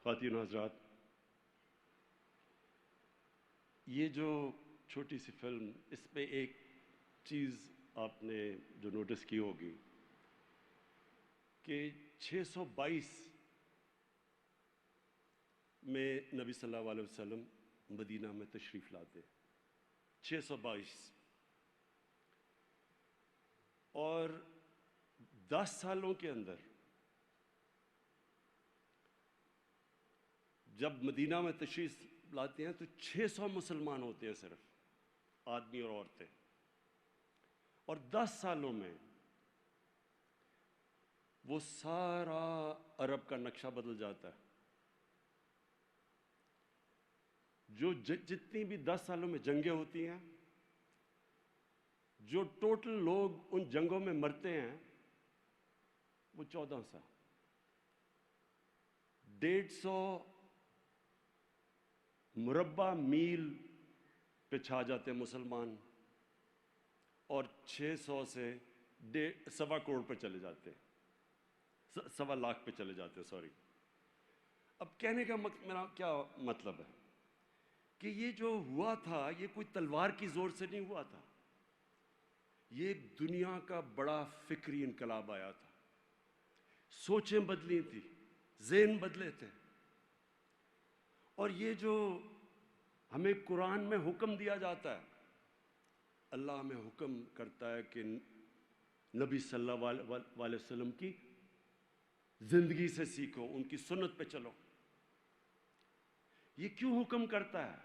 خواتین و حضرات، یہ جو چھوٹی سی فلم، اس پہ ایک چیز آپ نے جو نوٹس کی ہوگی کہ 622 میں نبی صلی اللہ علیہ وسلم مدینہ میں تشریف لاتے ہیں۔ 622 اور 10 سالوں کے اندر جب مدینہ میں تشریف لاتے ہیں تو 600 مسلمان ہوتے ہیں، صرف آدمی اور عورتیں، اور 10 سالوں میں وہ سارا عرب کا نقشہ بدل جاتا ہے۔ جو جتنی بھی 10 سالوں میں جنگیں ہوتی ہیں، جو ٹوٹل لوگ ان جنگوں میں مرتے ہیں وہ 14 سال، 150 مربع میل پہ چھا جاتے ہیں مسلمان، اور 600 سے 1.25 کروڑ پہ چلے جاتے ہیں، 1.25 لاکھ پہ چلے جاتے ہیں، سوری۔ اب کہنے کا میرا کیا مطلب ہے کہ یہ جو ہوا تھا یہ کوئی تلوار کی زور سے نہیں ہوا تھا، یہ دنیا کا بڑا فکری انقلاب آیا تھا، سوچیں بدلی تھی، ذہن بدلے تھے۔ اور یہ جو ہمیں قرآن میں حکم دیا جاتا ہے، اللہ ہمیں حکم کرتا ہے کہ نبی صلی اللہ علیہ وسلم کی زندگی سے سیکھو، ان کی سنت پہ چلو۔ یہ کیوں حکم کرتا ہے؟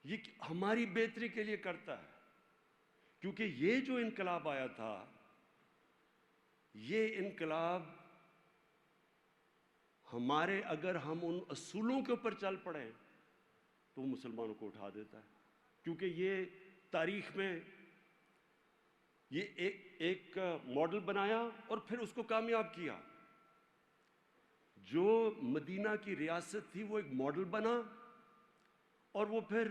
یہ ہماری بہتری کے لیے کرتا ہے، کیونکہ یہ جو انقلاب آیا تھا، یہ انقلاب ہمارے، اگر ہم ان اصولوں کے اوپر چل پڑیں تو وہ مسلمانوں کو اٹھا دیتا ہے، کیونکہ یہ تاریخ میں یہ ایک ماڈل بنایا اور پھر اس کو کامیاب کیا۔ جو مدینہ کی ریاست تھی وہ ایک ماڈل بنا اور وہ پھر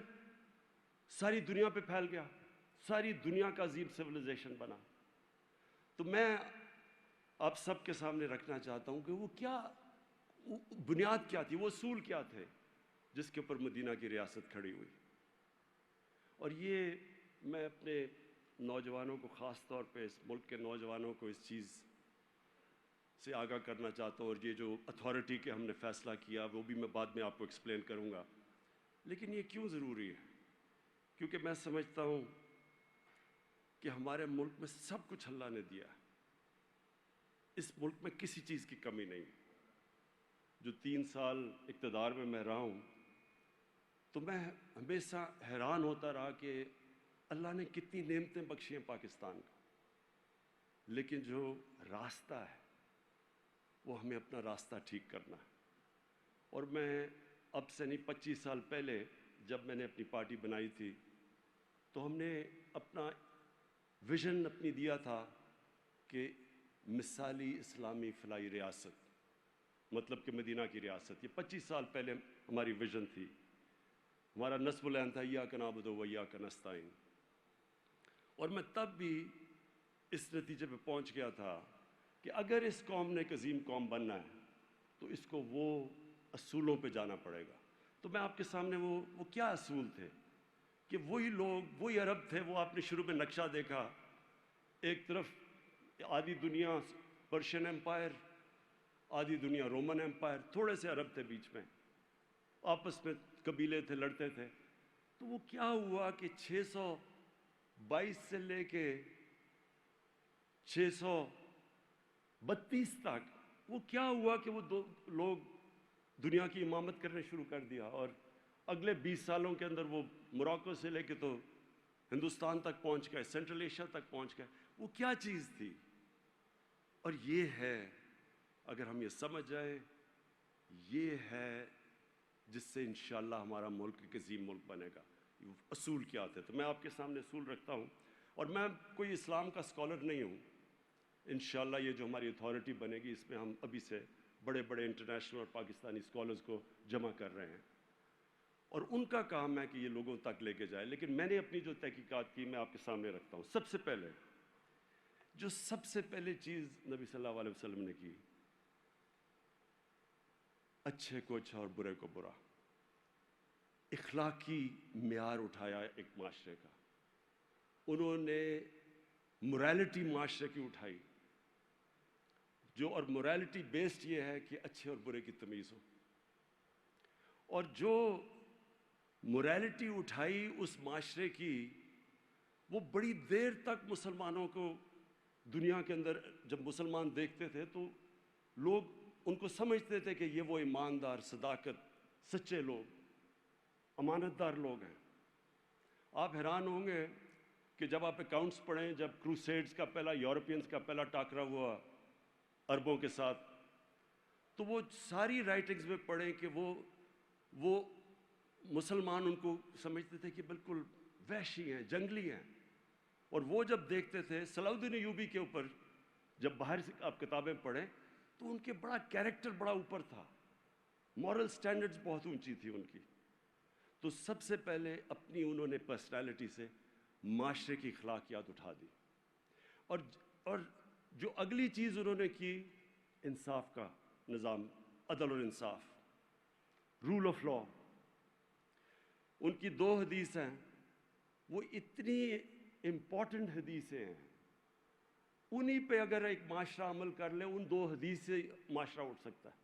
ساری دنیا پہ پھیل گیا، ساری دنیا کا عظیم سویلائزیشن بنا۔ تو میں آپ سب کے سامنے رکھنا چاہتا ہوں کہ وہ کیا بنیاد کیا تھی، وہ اصول کیا تھے جس کے اوپر مدینہ کی ریاست کھڑی ہوئی۔ اور یہ میں اپنے نوجوانوں کو، خاص طور پہ اس ملک کے نوجوانوں کو اس چیز سے آگاہ کرنا چاہتا ہوں، اور یہ جو اتھارٹی کے ہم نے فیصلہ کیا وہ بھی میں بعد میں آپ کو ایکسپلین کروں گا۔ لیکن یہ کیوں ضروری ہے؟ کیونکہ میں سمجھتا ہوں کہ ہمارے ملک میں سب کچھ اللہ نے دیا ہے، اس ملک میں کسی چیز کی کمی نہیں۔ جو 3 سال اقتدار میں رہا ہوں تو میں ہمیشہ حیران ہوتا رہا کہ اللہ نے کتنی نعمتیں بخشی ہیں پاکستان کو، لیکن جو راستہ ہے وہ ہمیں اپنا راستہ ٹھیک کرنا ہے۔ اور میں اب سے نہیں، 25 سال پہلے جب میں نے اپنی پارٹی بنائی تھی تو ہم نے اپنا ویژن اپنی دیا تھا کہ مثالی اسلامی فلاحی ریاست، مطلب کہ مدینہ کی ریاست۔ یہ 25 سال پہلے ہماری ویژن تھی، ہمارا نصب العین تھا ایاک نعبد و ایاک نستعین۔ اور میں تب بھی اس نتیجے پہ پہنچ گیا تھا کہ اگر اس قوم نے ایک عظیم قوم بننا ہے تو اس کو وہ اصولوں پہ جانا پڑے گا۔ تو میں آپ کے سامنے وہ کیا اصول تھے کہ وہی لوگ، وہی عرب تھے، وہ آپ نے شروع میں نقشہ دیکھا، ایک طرف آدھی دنیا پرشین امپائر، آدھی دنیا رومن امپائر، تھوڑے سے عرب تھے بیچ میں، آپس میں قبیلے تھے، لڑتے تھے۔ تو وہ کیا ہوا کہ 622 سے لے کے 632 تک وہ کیا ہوا کہ وہ دو لوگ دنیا کی امامت کرنے شروع کر دیا، اور اگلے 20 سالوں کے اندر وہ موراکو سے لے کے تو ہندوستان تک پہنچ گئے، سینٹرل ایشیا تک پہنچ گئے۔ وہ کیا چیز تھی؟ اور یہ ہے، اگر ہم یہ سمجھ جائیں، یہ ہے جس سے انشاءاللہ ہمارا ملک ایک عظیم ملک بنے گا۔ اصول کیا تھے؟ تو میں آپ کے سامنے اصول رکھتا ہوں، اور میں کوئی اسلام کا اسکالر نہیں ہوں۔ انشاءاللہ یہ جو ہماری اتھارٹی بنے گی اس میں ہم ابھی سے بڑے بڑے انٹرنیشنل اور پاکستانی اسکالرز کو جمع کر رہے ہیں، اور ان کا کام ہے کہ یہ لوگوں تک لے کے جائے۔ لیکن میں نے اپنی جو تحقیقات کی میں آپ کے سامنے رکھتا ہوں۔ سب سے پہلے چیز نبی صلی اللہ علیہ وسلم نے کی، اچھے کو اچھا اور برے کو برا، اخلاقی معیار اٹھایا ایک معاشرے کا، انہوں نے مورالٹی معاشرے کی اٹھائی، جو اور مورالٹی بیسڈ یہ ہے کہ اچھے اور برے کی تمیز ہو، اور جو مورالٹی اٹھائی اس معاشرے کی، وہ بڑی دیر تک مسلمانوں کو دنیا کے اندر جب مسلمان دیکھتے تھے تو لوگ ان کو سمجھتے تھے کہ یہ وہ ایماندار، صداقت، سچے لوگ، امانت دار لوگ ہیں۔ آپ حیران ہوں گے کہ جب آپ اکاؤنٹس پڑھیں، جب کروسیڈز کا پہلا، یورپینز کا پہلا ٹاکرا ہوا عربوں کے ساتھ، تو وہ ساری رائٹنگز میں پڑھیں کہ وہ مسلمان ان کو سمجھتے تھے کہ بالکل وحشی ہیں، جنگلی ہیں، اور وہ جب دیکھتے تھے صلاح الدین ایوبی کے اوپر، جب باہر سے آپ کتابیں پڑھیں تو ان کے بڑا کیریکٹر بڑا اوپر تھا، مورل سٹینڈرڈز بہت اونچی تھی ان کی۔ تو سب سے پہلے اپنی انہوں نے پرسنالٹی سے معاشرے کی اخلاقیات اٹھا دی، اور جو اگلی چیز انہوں نے کی، انصاف کا نظام، عدل اور انصاف، رول آف لا۔ ان کی 2 حدیث ہیں، وہ اتنی امپورٹنٹ حدیثیں ہیں، انہی پہ اگر ایک معاشرہ عمل کر لے، ان 2 حدیث سے معاشرہ اٹھ سکتا ہے،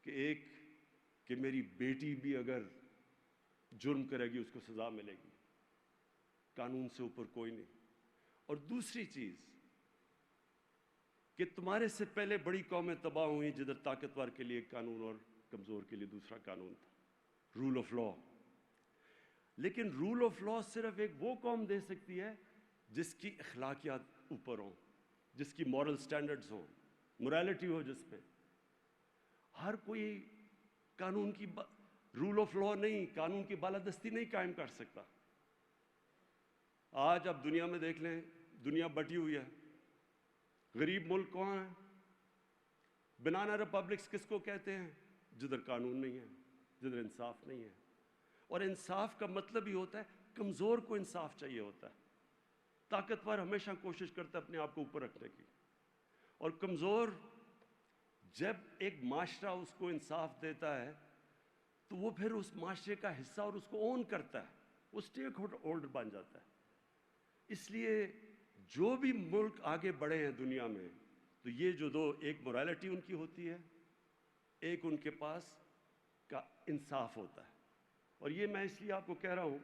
کہ ایک کہ میری بیٹی بھی اگر جرم کرے گی اس کو سزا ملے گی، قانون سے اوپر کوئی نہیں، اور دوسری چیز کہ تمہارے سے پہلے بڑی قومیں تباہ ہوئیں جدھر طاقتور کے لیے ایک قانون اور کمزور کے لیے دوسرا قانون تھا، رول آف لا۔ لیکن رول آف لا صرف ایک وہ قوم دے سکتی ہے جس کی اخلاقیات اوپر ہوں، جس کی مورل سٹینڈرڈز ہوں، مورالٹی ہو جس میں۔ ہر کوئی قانون کی رول آف لا نہیں، قانون کی بالادستی نہیں قائم کر سکتا۔ آج آپ دنیا میں دیکھ لیں، دنیا بٹی ہوئی ہے، غریب ملک کون ہیں؟ بنانا ریپبلکس کس کو کہتے ہیں؟ جدھر قانون نہیں ہے، جدھر انصاف نہیں ہے۔ اور انصاف کا مطلب ہی ہوتا ہے کمزور کو انصاف چاہیے ہوتا ہے، طاقتور ہمیشہ کوشش کرتا ہے اپنے آپ کو اوپر رکھنے کی، اور کمزور جب ایک معاشرہ اس کو انصاف دیتا ہے تو وہ پھر اس معاشرے کا حصہ اور اس کو اون کرتا ہے، وہ اسٹیک ہولڈر بن جاتا ہے۔ اس لیے جو بھی ملک آگے بڑھے ہیں دنیا میں، تو یہ جو 2، ایک مورالٹی ان کی ہوتی ہے، ایک ان کے پاس کا انصاف ہوتا ہے۔ اور یہ میں اس لیے آپ کو کہہ رہا ہوں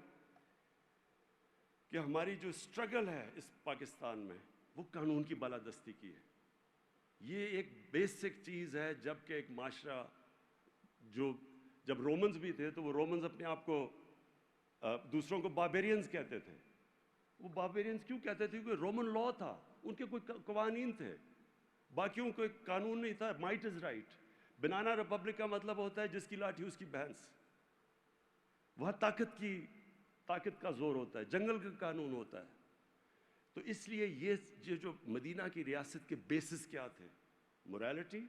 کہ ہماری جو اسٹرگل ہے اس پاکستان میں، وہ قانون کی بالادستی کی ہے۔ یہ ایک بیسک چیز ہے، جب کہ ایک معاشرہ جب رومنز بھی تھے تو وہ رومنز اپنے آپ کو دوسروں کو باربیرینز کہتے تھے۔ وہ باربیرینز کیوں کہتے تھے؟ کیونکہ رومن لا تھا، ان کے کوئی قوانین تھے، باقیوں کو ایک قانون نہیں تھا، might is right. Banana republic کا مطلب ہوتا ہے جس کی لاٹھی اس کی بھینس، وہاں طاقت کا زور ہوتا ہے، جنگل کا قانون ہوتا ہے۔ تو اس لیے یہ جو مدینہ کی ریاست کے بیسس کیا تھے؟ مورالٹی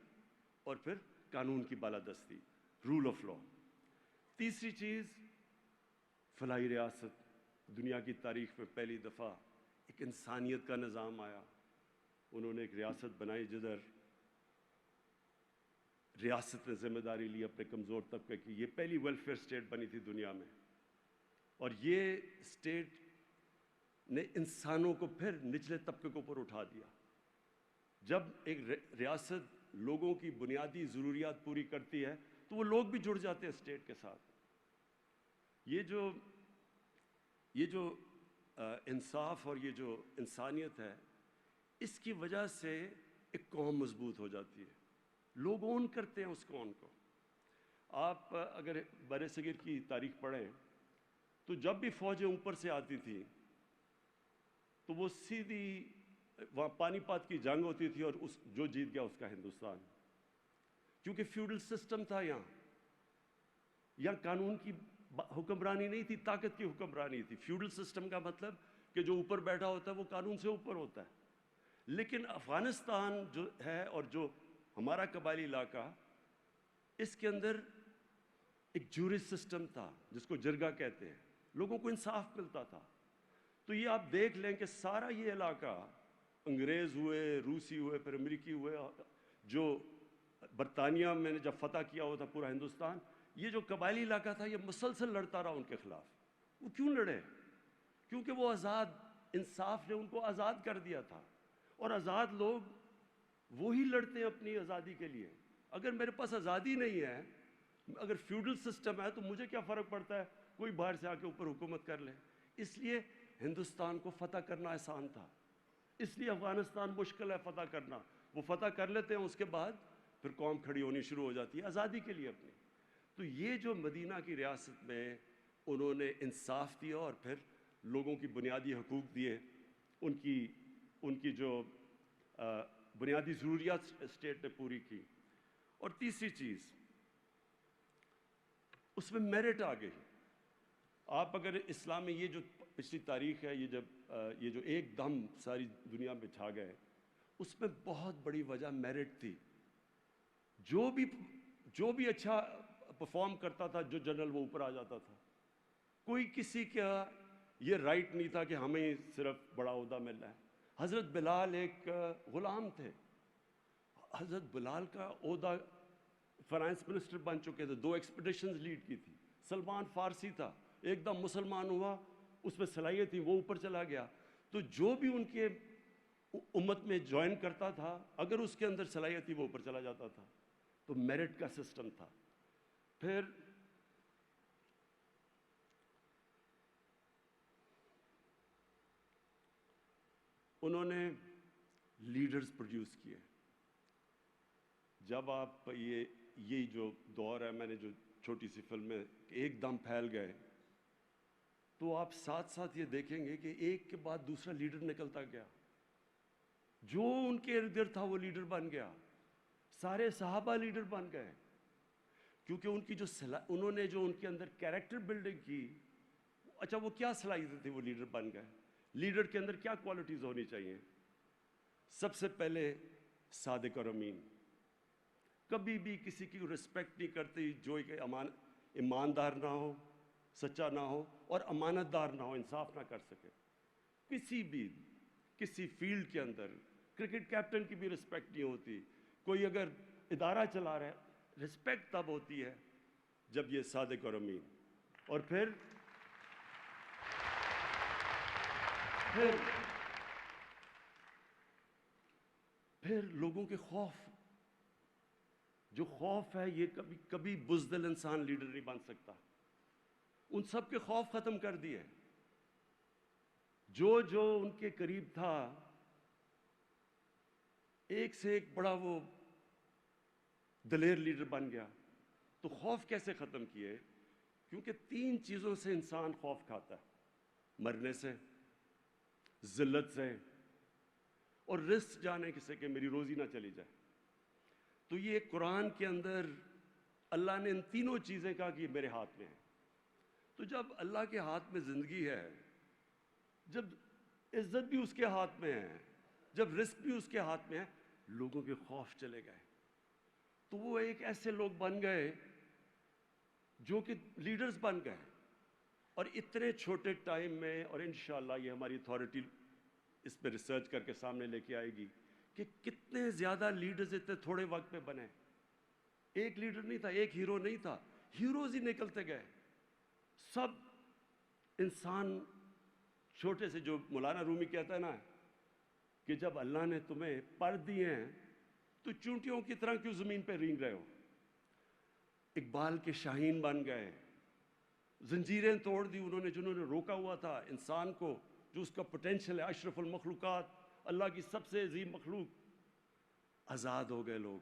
اور پھر قانون کی بالادستی، رول آف لا۔ تیسری چیز، فلاحی ریاست، دنیا کی تاریخ میں پہلی دفعہ ایک انسانیت کا نظام آیا، انہوں نے ایک ریاست بنائی جدھر ریاست نے ذمہ داری لی اپنے کمزور طبقے کی، یہ پہلی ویلفیئر اسٹیٹ بنی تھی دنیا میں، اور یہ اسٹیٹ نے انسانوں کو پھر نچلے طبقے کو اوپر اٹھا دیا۔ جب ایک ریاست لوگوں کی بنیادی ضروریات پوری کرتی ہے تو وہ لوگ بھی جڑ جاتے ہیں اسٹیٹ کے ساتھ۔ یہ جو انصاف اور یہ جو انسانیت ہے، اس کی وجہ سے ایک قوم مضبوط ہو جاتی ہے، لوگ اون کرتے ہیں اس قوم کو۔ آپ اگر بر صغیر کی تاریخ پڑھیں تو جب بھی فوجیں اوپر سے آتی تھیں تو وہ سیدھی وہاں پانی پات کی جنگ ہوتی تھی، اور جو جیت گیا اس کا ہندوستان، کیونکہ فیوڈل سسٹم تھا یہاں قانون کی حکمرانی نہیں تھی، طاقت کی حکمرانی تھی۔ فیوڈل سسٹم کا مطلب کہ جو اوپر بیٹھا ہوتا ہے وہ قانون سے اوپر ہوتا ہے۔ لیکن افغانستان جو ہے اور جو ہمارا قبائلی علاقہ، اس کے اندر ایک جوری سسٹم تھا جس کو جرگہ کہتے ہیں، لوگوں کو انصاف ملتا تھا۔ تو یہ آپ دیکھ لیں کہ سارا یہ علاقہ، انگریز ہوئے، روسی ہوئے، پھر امریکی ہوئے، جو برطانیہ میں نے جب فتح کیا ہوا تھا پورا ہندوستان، یہ جو قبائلی علاقہ تھا یہ مسلسل لڑتا رہا ان کے خلاف. وہ کیوں لڑے؟ کیونکہ وہ آزاد، انصاف نے ان کو آزاد کر دیا تھا. اور آزاد لوگ وہی لڑتے ہیں اپنی آزادی کے لیے. اگر میرے پاس آزادی نہیں ہے، اگر فیوڈل سسٹم ہے، تو مجھے کیا فرق پڑتا ہے کوئی باہر سے آ کے اوپر حکومت کر لے. اس لیے ہندوستان کو فتح کرنا آسان تھا، اس لیے افغانستان مشکل ہے فتح کرنا. وہ فتح کر لیتے ہیں، اس کے بعد پھر قوم کھڑی ہونی شروع ہو جاتی ہے آزادی کے لیے اپنی. تو یہ جو مدینہ کی ریاست میں انہوں نے انصاف دیا اور پھر لوگوں کی بنیادی حقوق دیے، ان کی جو بنیادی ضروریات اسٹیٹ نے پوری کی. اور تیسری چیز، اس میں میرٹ آ گئی. آپ اگر اسلام میں یہ جو پچھلی تاریخ ہے، یہ جو ایک دم ساری دنیا میں چھا گئے، اس میں بہت بڑی وجہ میرٹ تھی. جو بھی اچھا پرفارم کرتا تھا، جو جنرل، وہ اوپر آ جاتا تھا. کوئی کسی کا یہ رائٹ نہیں تھا کہ ہمیں صرف بڑا عہدہ مل رہا ہے. حضرت بلال ایک غلام تھے. حضرت بلال کا عہدہ فائنانس منسٹر بن چکے تھے، 2 ایکسپیڈیشنز لیڈ کی تھی. سلمان فارسی تھا، ایک دم مسلمان ہوا، اس میں صلاحیت تھی، وہ اوپر چلا گیا. تو جو بھی ان کے امت میں جوائن کرتا تھا، اگر اس کے اندر صلاحیت تھی، وہ اوپر چلا جاتا تھا. تو میرٹ کا سسٹم تھا. پھر انہوں نے لیڈرز پروڈیوس کیے. جب آپ یہ جو دور ہے، میں نے جو چھوٹی سی فلم میں ایک دم پھیل گئے، تو آپ ساتھ ساتھ یہ دیکھیں گے کہ ایک کے بعد دوسرا لیڈر نکلتا گیا. جو ان کے ارد گرد تھا وہ لیڈر بن گیا. سارے صحابہ لیڈر بن گئے، کیونکہ ان کی انہوں نے جو ان کے اندر کیریکٹر بلڈنگ کی. اچھا، وہ کیا صلاحیتیں تھی، وہ لیڈر بن گئے. لیڈر کے اندر کیا کوالٹیز ہونی چاہیے؟ سب سے پہلے صادق اور امین. کبھی بھی کسی کی رسپیکٹ نہیں کرتی جو ایک ایماندار نہ ہو، سچا نہ ہو اور امانت دار نہ ہو، انصاف نہ کر سکے. کسی فیلڈ کے اندر کرکٹ کیپٹن کی بھی رسپیکٹ نہیں ہوتی. کوئی اگر ادارہ چلا رہا ہے، رسپیکٹ تب ہوتی ہے جب یہ صادق اور امین. اور پھر لوگوں کے خوف، جو خوف ہے، یہ کبھی بزدل انسان لیڈر نہیں بن سکتا. ان سب کے خوف ختم کر دیے. جو ان کے قریب تھا، ایک سے ایک بڑا وہ دلیر لیڈر بن گیا. تو خوف کیسے ختم کیے؟ کیونکہ 3 چیزوں سے انسان خوف کھاتا ہے: مرنے سے، ذلت سے، اور رزق جانے سے کہ میری روزی نہ چلی جائے. تو یہ قرآن کے اندر اللہ نے ان تینوں چیزیں کہا کہ یہ میرے ہاتھ میں ہے. تو جب اللہ کے ہاتھ میں زندگی ہے، جب عزت بھی اس کے ہاتھ میں ہے، جب رزق بھی اس کے ہاتھ میں ہے، لوگوں کے خوف چلے گئے. تو وہ ایک ایسے لوگ بن گئے جو کہ لیڈرز بن گئے. اور اتنے چھوٹے ٹائم میں، اور انشاءاللہ یہ ہماری اتھارٹی اس پہ ریسرچ کر کے سامنے لے کے آئے گی کہ کتنے زیادہ لیڈرز اتنے تھوڑے وقت میں بنے. ایک لیڈر نہیں تھا، ایک ہیرو نہیں تھا، ہیروز ہی نکلتے گئے. سب انسان چھوٹے سے، جو مولانا رومی کہتا ہے نا کہ جب اللہ نے تمہیں پر دیے ہیں تو چونٹیوں کی طرح کیوں زمین پہ رینگ رہے ہو. اقبال کے شاہین بن گئے. زنجیریں توڑ دی انہوں نے، جنہوں نے روکا ہوا تھا انسان کو، جو اس کا پوٹینشیل ہے، اشرف المخلوقات، اللہ کی سب سے عظیم مخلوق. آزاد ہو گئے لوگ.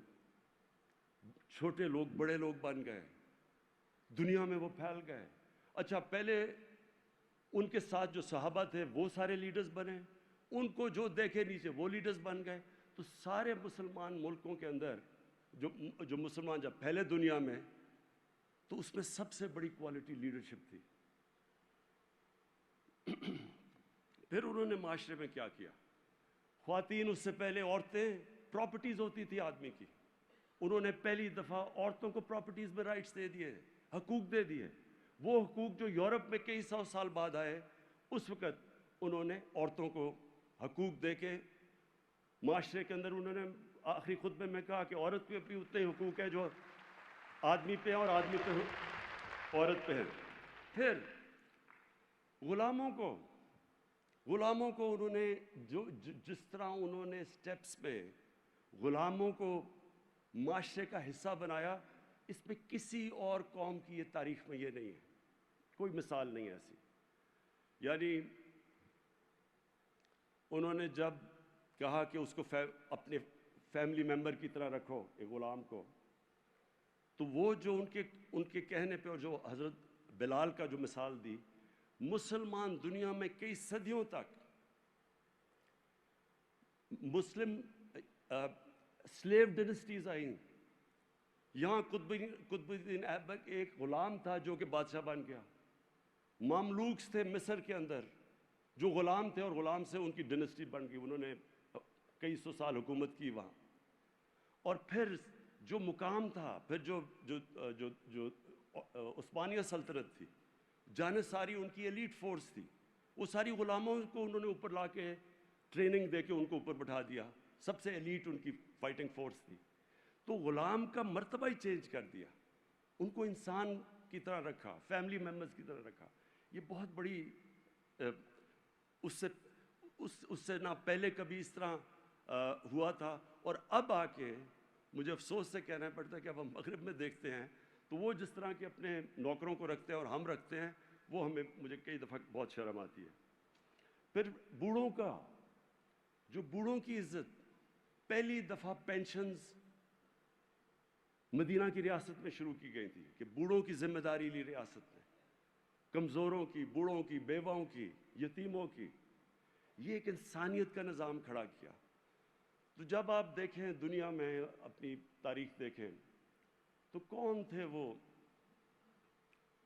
چھوٹے لوگ بڑے لوگ بن گئے. دنیا میں وہ پھیل گئے. اچھا، پہلے ان کے ساتھ جو صحابہ تھے وہ سارے لیڈرز بنے، ان کو جو دیکھے نیچے وہ لیڈرز بن گئے. تو سارے مسلمان ملکوں کے اندر جو مسلمان جب پھیلے دنیا میں، تو اس میں سب سے بڑی کوالٹی لیڈرشپ تھی. پھر انہوں نے معاشرے میں کیا کیا؟ خواتین، اس سے پہلے عورتیں پراپرٹیز ہوتی تھی آدمی کی. انہوں نے پہلی دفعہ عورتوں کو پراپرٹیز میں رائٹس دے دیے، حقوق دے دیے. وہ حقوق جو یورپ میں کئی 100 سال بعد آئے، اس وقت انہوں نے عورتوں کو حقوق دے کے معاشرے کے اندر انہوں نے آخری خطبے میں کہا کہ عورت پہ بھی اتنے حقوق ہیں جو آدمی پہ ہیں اور آدمی پہ عورت پہ ہیں. پھر غلاموں کو انہوں نے جس طرح انہوں نے سٹیپس پہ غلاموں کو معاشرے کا حصہ بنایا، اس پہ کسی اور قوم کی یہ تاریخ میں یہ نہیں ہے، کوئی مثال نہیں ہے ایسی. یعنی انہوں نے جب کہا کہ اس کو اپنے فیملی ممبر کی طرح رکھو ایک غلام کو، تو وہ جو ان کے کہنے پہ، اور جو حضرت بلال کا جو مثال دی، مسلمان دنیا میں کئی صدیوں تک مسلم سلیو ڈینسٹیز آئیں. یہاں قطب الدین ایبک ایک غلام تھا جو کہ بادشاہ بن گیا. مملوکس تھے مصر کے اندر جو غلام تھے، اور غلام سے ان کی ڈینسٹی بن گئی. انہوں نے کئی سو سال حکومت کی وہاں. اور پھر جو مقام تھا، پھر جو عثمانیہ سلطنت تھی، جانصاری ان کی ایلیٹ فورس تھی، وہ ساری غلاموں کو انہوں نے اوپر لا کے ٹریننگ دے کے ان کو اوپر بٹھا دیا. سب سے ایلیٹ ان کی فائٹنگ فورس تھی. تو غلام کا مرتبہ ہی چینج کر دیا، ان کو انسان کی طرح رکھا، فیملی ممبرز کی طرح رکھا. یہ بہت بڑی اس سے نہ پہلے کبھی اس طرح ہوا تھا. اور اب آ کے مجھے افسوس سے کہنا پڑتا ہے کہ اب ہم مغرب میں دیکھتے ہیں تو وہ جس طرح کے اپنے نوکروں کو رکھتے ہیں اور ہم رکھتے ہیں، وہ مجھے کئی دفعہ بہت شرم آتی ہے. پھر بوڑھوں کی عزت، پہلی دفعہ پینشنز مدینہ کی ریاست میں شروع کی گئی تھی کہ بوڑھوں کی ذمہ داری لی ریاست نے، کمزوروں کی، بوڑھوں کی، بیواؤں کی، یتیموں کی. یہ ایک انسانیت کا نظام کھڑا کیا. تو جب آپ دیکھیں دنیا میں اپنی تاریخ دیکھیں تو کون تھے وہ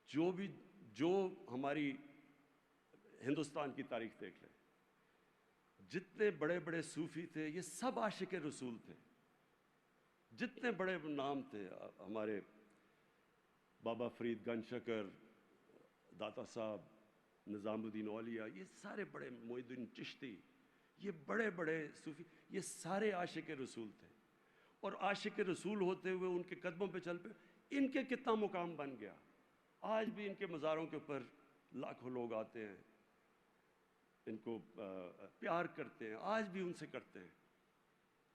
جو ہماری ہندوستان کی تاریخ دیکھ لیں، جتنے بڑے بڑے صوفی تھے یہ سب عاشق رسول تھے. جتنے بڑے نام تھے، ہمارے بابا فرید گنج شکر، داتا صاحب، نظام الدین اولیاء، یہ سارے بڑے، معین الدین چشتی، یہ بڑے بڑے صوفی، یہ سارے عاشق رسول تھے. اور عاشق رسول ہوتے ہوئے ان کے قدموں پہ چل پہ ان کے کتنا مقام بن گیا. آج بھی ان کے مزاروں کے اوپر لاکھوں لوگ آتے ہیں، ان کو پیار کرتے ہیں، آج بھی ان سے کرتے ہیں.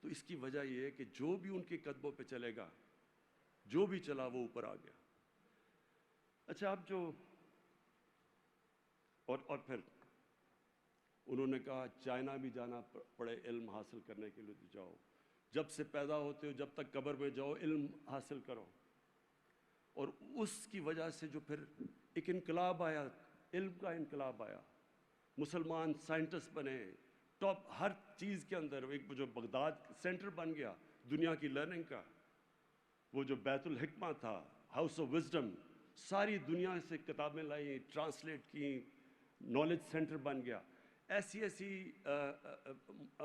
تو اس کی وجہ یہ ہے کہ جو بھی ان کے قدموں پہ چلے گا، جو بھی چلا وہ اوپر آ گیا. اچھا، اب اور پھر انہوں نے کہا چائنا بھی جانا پڑے علم حاصل کرنے کے لیے تو جاؤ. جب سے پیدا ہوتے ہو جب تک قبر میں جاؤ علم حاصل کرو. اور اس کی وجہ سے جو پھر ایک انقلاب آیا، علم کا انقلاب آیا. مسلمان سائنٹسٹ بنے ٹاپ ہر چیز کے اندر. ایک جو بغداد سینٹر بن گیا دنیا کی لرننگ کا، وہ جو بیت الحکمہ تھا، ہاؤس آف وزڈم، ساری دنیا سے کتابیں لائی، ٹرانسلیٹ کی، نالج سینٹر بن گیا. ایسی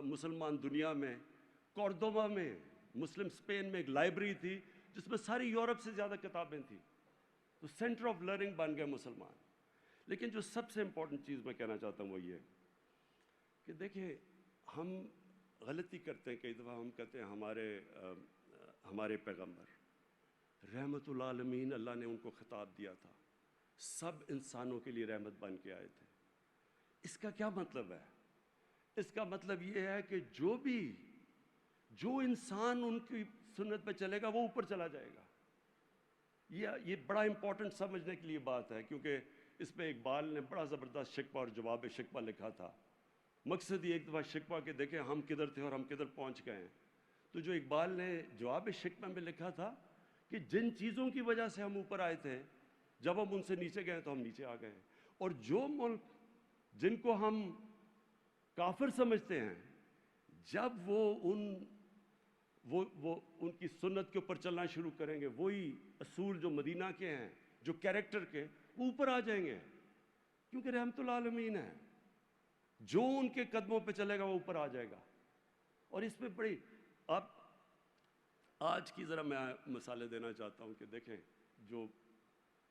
مسلمان دنیا میں کورڈوبا میں، مسلم اسپین میں ایک لائبریری تھی جس میں ساری یورپ سے زیادہ کتابیں تھیں. تو سینٹر آف لرننگ بن گئے مسلمان. لیکن جو سب سے امپورٹنٹ چیز میں کہنا چاہتا ہوں وہ یہ کہ دیکھیں، ہم غلطی کرتے ہیں کئی دفعہ. ہم کہتے ہیں ہمارے پیغمبر رحمت العالمین، اللہ نے ان کو خطاب دیا تھا، سب انسانوں کے لیے رحمت بن کے آئے تھے. اس کا کیا مطلب ہے؟ اس کا مطلب یہ ہے کہ جو انسان ان کی سنت پہ چلے گا وہ اوپر چلا جائے گا. یہ بڑا امپورٹنٹ سمجھنے کے لیے بات ہے، کیونکہ اس پہ اقبال نے بڑا زبردست شکوہ اور جواب شکوہ لکھا تھا. مقصد یہ ایک دفعہ شکوہ کہ دیکھیں ہم کدھر تھے اور ہم کدھر پہنچ گئے ہیں. تو جو اقبال نے جواب شکوہ میں لکھا تھا کہ جن چیزوں کی وجہ سے ہم اوپر آئے تھے، جب ہم ان سے نیچے گئے تو ہم نیچے آ گئے. اور جو ملک جن کو ہم کافر سمجھتے ہیں، جب وہ ان کی سنت کے اوپر چلنا شروع کریں گے، وہی اصول جو مدینہ کے ہیں، جو کیریکٹر کے، وہ اوپر آ جائیں گے. کیونکہ رحمت العالمین ہے، جو ان کے قدموں پہ چلے گا وہ اوپر آ جائے گا. اور اس پہ بڑی آپ آج کی ذرا میں مثالیں دینا چاہتا ہوں کہ دیکھیں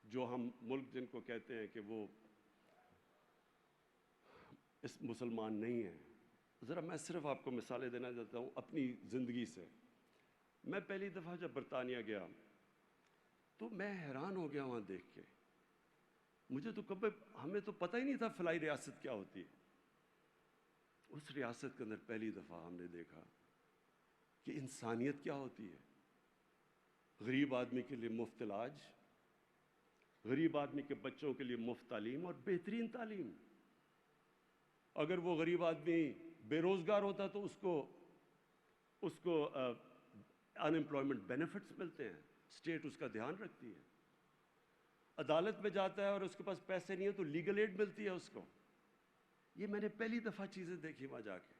جو ہم ملک جن کو کہتے ہیں کہ وہ اس مسلمان نہیں ہیں، ذرا میں صرف آپ کو مثالیں دینا چاہتا ہوں اپنی زندگی سے. میں پہلی دفعہ جب برطانیہ گیا تو میں حیران ہو گیا وہاں دیکھ کے. مجھے تو کبھی ہمیں تو پتہ ہی نہیں تھا فلاحی ریاست کیا ہوتی ہے. اس ریاست کے اندر پہلی دفعہ ہم نے دیکھا کہ انسانیت کیا ہوتی ہے. غریب آدمی کے لیے مفت علاج، غریب آدمی کے بچوں کے لیے مفت تعلیم اور بہترین تعلیم. اگر وہ غریب آدمی بے روزگار ہوتا تو اس کو ان امپلائمنٹ بینیفٹس ملتے ہیں، اسٹیٹ اس کا دھیان رکھتی ہے. عدالت میں جاتا ہے اور اس کے پاس پیسے نہیں ہیں تو لیگل ایڈ ملتی ہے اس کو. یہ میں نے پہلی دفعہ چیزیں دیکھی وہاں جا کے.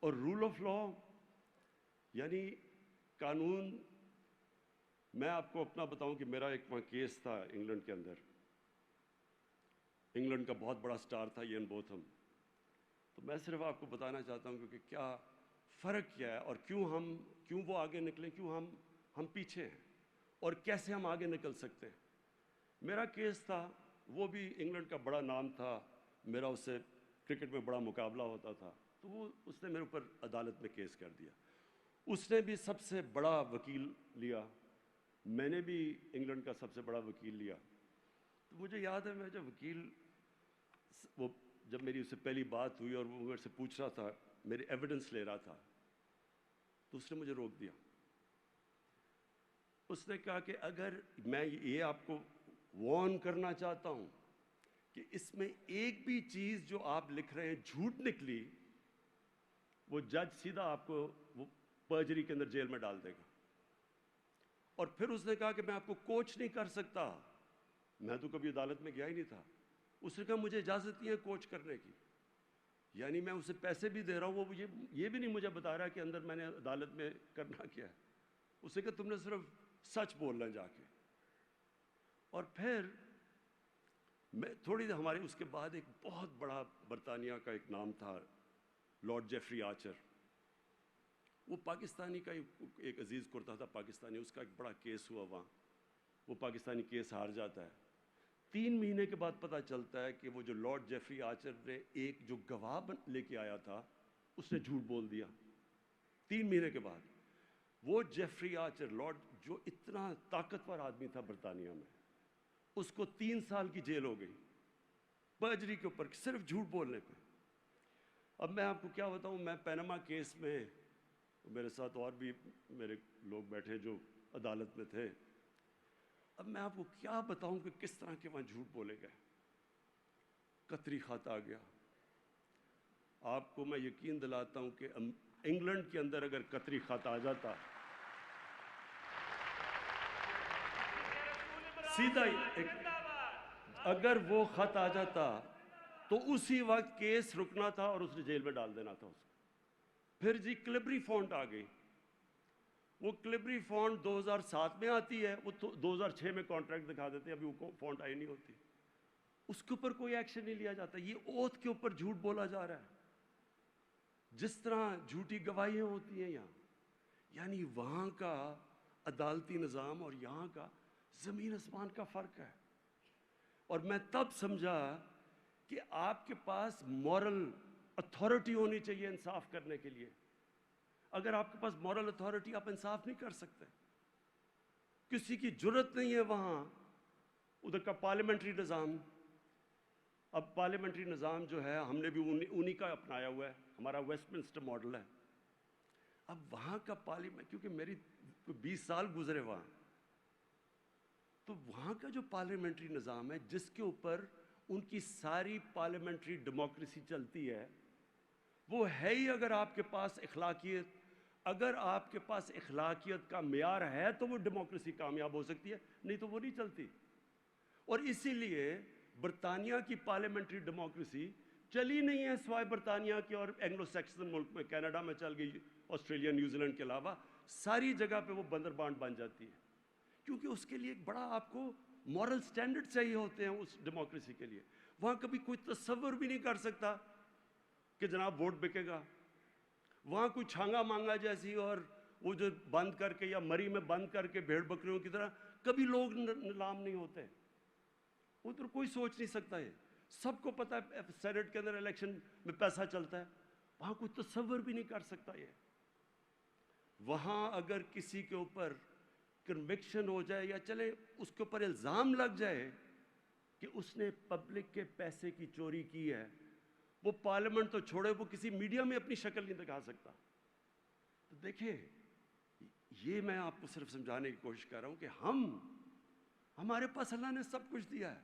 اور رول آف لا یعنی قانون. میں آپ کو اپنا بتاؤں کہ میرا ایک وہاں کیس تھا انگلینڈ کے اندر. انگلینڈ کا بہت بڑا سٹار تھا ایان بوتھم. تو میں صرف آپ کو بتانا چاہتا ہوں کہ کیا فرق کیا ہے اور کیوں وہ آگے نکلے، کیوں ہم پیچھے ہیں اور کیسے ہم آگے نکل سکتے ہیں. میرا کیس تھا، وہ بھی انگلینڈ کا بڑا نام تھا، میرا اس سے کرکٹ میں بڑا مقابلہ ہوتا تھا. تو اس نے میرے اوپر عدالت میں کیس کر دیا. اس نے بھی سب سے بڑا وکیل لیا، میں نے بھی انگلینڈ کا سب سے بڑا وکیل لیا. تو مجھے یاد ہے میں جب میری اس سے پہلی بات ہوئی اور وہ میرے سے پوچھ رہا تھا، میرے ایویڈنس لے رہا تھا، تو اس نے مجھے روک دیا. اس نے کہا کہ اگر میں یہ آپ کو وارن کرنا چاہتا ہوں کہ اس میں ایک بھی چیز جو آپ لکھ رہے ہیں جھوٹ نکلی، وہ جج سیدھا آپ کو وہ پرجری کے اندر جیل میں ڈال دے گا. اور پھر اس نے کہا کہ میں آپ کو کوچ نہیں کر سکتا. میں تو کبھی عدالت میں گیا ہی نہیں تھا. اس نے کہا مجھے اجازت نہیں ہے کوچ کرنے کی. یعنی میں اسے پیسے بھی دے رہا ہوں، وہ یہ بھی نہیں مجھے بتا رہا کہ اندر میں نے عدالت میں کرنا کیا ہے. اس نے کہا تم نے صرف سچ بولنا جا کے. اور پھر ہمارے اس کے بعد ایک بہت بڑا برطانیہ کا ایک نام تھا لارڈ جیفری آرچر. وہ پاکستانی کا ایک عزیز کرتا تھا پاکستانی. اس کا ایک بڑا کیس ہوا وہاں. وہ پاکستانی کیس ہار جاتا ہے. 3 مہینے کے بعد پتہ چلتا ہے کہ وہ جو لارڈ جیفری آرچر نے ایک جو گواہ لے کے آیا تھا اس نے جھوٹ بول دیا. 3 مہینے کے بعد وہ جیفری آرچر لارڈ جو اتنا طاقتور آدمی تھا برطانیہ میں، اس کو 3 سال کی جیل ہو گئی پرجری کے اوپر، صرف جھوٹ بولنے پہ. اب میں آپ کو کیا بتاؤں، میں پیناما کیس میں، میرے ساتھ اور بھی میرے لوگ بیٹھے جو عدالت میں تھے. اب میں آپ کو کیا بتاؤں کہ کس طرح کے وہاں جھوٹ بولے گئے. قطری خط آ گیا. آپ کو میں یقین دلاتا ہوں کہ انگلینڈ کے اندر اگر قطری خط آ جاتا، سیدھا ہی اگر وہ خط آ جاتا تو اسی وقت کیس رکنا تھا اور اس نے جیل میں ڈال دینا تھا اس کو. پھر جی کلبری فونٹ آ گئی. وہ کلبری فونٹ 2007 میں آتی ہے، وہ 2006 میں کانٹریکٹ دکھا دیتے ہیں، ابھی وہ فونٹ آئی نہیں ہوتی. اس کے اوپر کوئی ایکشن نہیں لیا جاتا. یہ اوتھ کے اوپر جھوٹ بولا جا رہا ہے. جس طرح جھوٹی گواہیاں ہوتی ہیں یہاں، یعنی وہاں کا عدالتی نظام اور یہاں کا زمین آسمان کا فرق ہے. اور میں تب سمجھا کہ آپ کے پاس مورل اتھارٹی ہونی چاہیے انصاف کرنے کے لیے. اگر آپ کے پاس مورل اتھارٹی، آپ انصاف نہیں کر سکتے. کسی کی جرت نہیں ہے وہاں. ادھر کا پارلیمنٹری نظام، اب پارلیمنٹری نظام جو ہے ہم نے بھی انہی کا اپنایا ہوا ہے، ہمارا ویسٹ منسٹر ماڈل ہے. اب وہاں کا پارلیمنٹ، کیونکہ میری 20 سال گزرے وہاں، تو وہاں کا جو پارلیمنٹری نظام ہے جس کے اوپر ان کی ساری پارلیمنٹری ڈیموکریسی چلتی ہے، وہ ہے ہی اگر آپ کے پاس اخلاقیت. اگر آپ کے پاس اخلاقیت کا معیار ہے تو وہ ڈیموکریسی کامیاب ہو سکتی ہے، نہیں تو وہ نہیں چلتی. اور اسی لیے برطانیہ کی پارلیمنٹری ڈیموکریسی چلی نہیں ہے سوائے برطانیہ کے اور اینگلو سیکسن ملک میں. کینیڈا میں چل گئی، آسٹریلیا، نیوزی لینڈ کے علاوہ ساری جگہ پہ وہ بندر بانٹ بن جاتی ہے. کیونکہ اس کے لیے ایک بڑا آپ کو مورل سٹینڈرڈ چاہیے ہوتے ہیں اس ڈیموکریسی کے لیے. وہاں کبھی کوئی تصور بھی نہیں کر سکتا کہ جناب ووٹ بکے گا. وہاں کوئی چھانگا مانگا جیسی اور وہ جو بند کر کے یا مری میں بند کر کے بھیڑ بکریوں کی طرح کبھی لوگ نیلام نہیں ہوتے. ادھر کوئی سوچ نہیں سکتا. یہ سب کو پتہ ہے سینٹ کے اندر الیکشن میں پیسہ چلتا ہے. وہاں کوئی تصور بھی نہیں کر سکتا یہ. وہاں اگر کسی کے اوپر کنوکشن ہو جائے یا چلے اس کے اوپر الزام لگ جائے کہ اس نے پبلک کے پیسے کی چوری کی ہے، وہ پارلیمنٹ تو چھوڑے، وہ کسی میڈیا میں اپنی شکل نہیں دکھا سکتا. تو دیکھیں، یہ میں آپ کو صرف سمجھانے کی کوشش کر رہا ہوں کہ ہمارے پاس اللہ نے سب کچھ دیا ہے،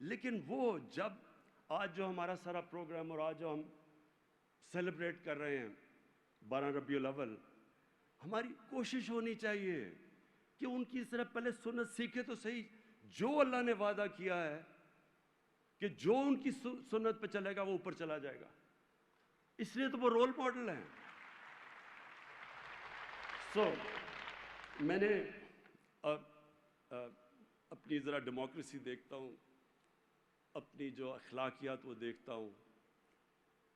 لیکن وہ جب آج جو ہمارا سارا پروگرام اور آج جو ہم سیلیبریٹ کر رہے ہیں 12 ربیع الاول، ہماری کوشش ہونی چاہیے کہ ان کی طرف پہلے سنت سیکھے تو صحیح. جو اللہ نے وعدہ کیا ہے کہ جو ان کی سنت پہ چلے گا وہ اوپر چلا جائے گا، اس لیے تو وہ رول ماڈل ہیں. میں نے اپنی ذرا ڈیموکریسی دیکھتا ہوں، اپنی جو اخلاقیات وہ دیکھتا ہوں،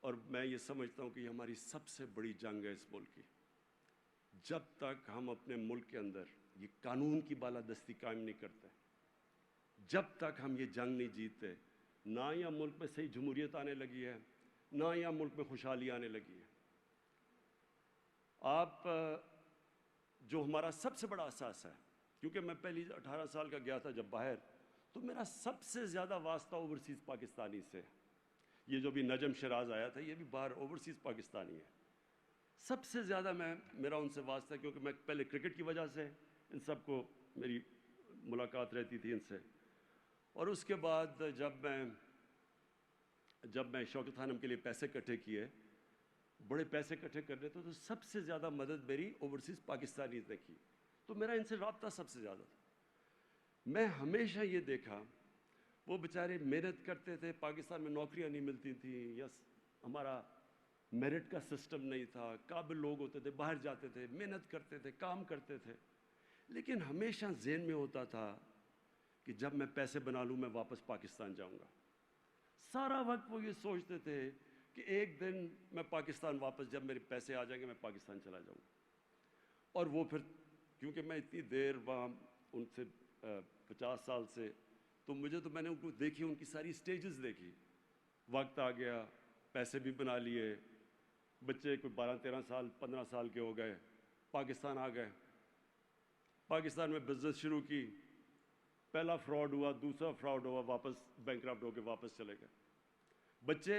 اور میں یہ سمجھتا ہوں کہ یہ ہماری سب سے بڑی جنگ ہے اس ملک کی. جب تک ہم اپنے ملک کے اندر یہ قانون کی بالادستی قائم نہیں کرتے، جب تک ہم یہ جنگ نہیں جیتتے، نہ یا ملک میں صحیح جمہوریت آنے لگی ہے، نہ یا ملک میں خوشحالی آنے لگی ہے. آپ جو ہمارا سب سے بڑا اساس ہے، کیونکہ میں پہلی 18 سال کا گیا تھا جب باہر، تو میرا سب سے زیادہ واسطہ اوورسیز پاکستانی سے. یہ جو بھی نجم شراز آیا تھا یہ بھی باہر اوورسیز پاکستانی ہے. سب سے زیادہ میرا ان سے واسطہ ہے، کیونکہ میں پہلے کرکٹ کی وجہ سے ان سب کو میری ملاقات رہتی تھی ان سے. اور اس کے بعد جب میں شوکت خانم کے لیے پیسے اکٹھے کیے، بڑے پیسے اکٹھے کرنے تو سب سے زیادہ مدد میری اوورسیز پاکستانیز نے کی. تو میرا ان سے رابطہ سب سے زیادہ تھا. میں ہمیشہ یہ دیکھا وہ بیچارے محنت کرتے تھے، پاکستان میں نوکریاں نہیں ملتی تھیں، یا ہمارا میرٹ کا سسٹم نہیں تھا، قابل لوگ ہوتے تھے باہر جاتے تھے، محنت کرتے تھے، کام کرتے تھے، لیکن ہمیشہ ذہن میں ہوتا تھا کہ جب میں پیسے بنا لوں میں واپس پاکستان جاؤں گا. سارا وقت وہ یہ سوچتے تھے کہ ایک دن میں پاکستان واپس، جب میرے پیسے آ جائیں گے میں پاکستان چلا جاؤں گا. اور وہ پھر کیونکہ میں اتنی دیر وہاں ان سے 50 سال سے، تو میں نے ان کو دیکھی، ان کی ساری سٹیجز دیکھی. وقت آ گیا، پیسے بھی بنا لیے، بچے کوئی 12-13 سال 15 سال کے ہو گئے، پاکستان آ گئے. پاکستان میں بزنس شروع کی، پہلا فراڈ ہوا، دوسرا فراڈ ہوا، واپس بینکرپٹ ہو کے واپس چلے گئے. بچے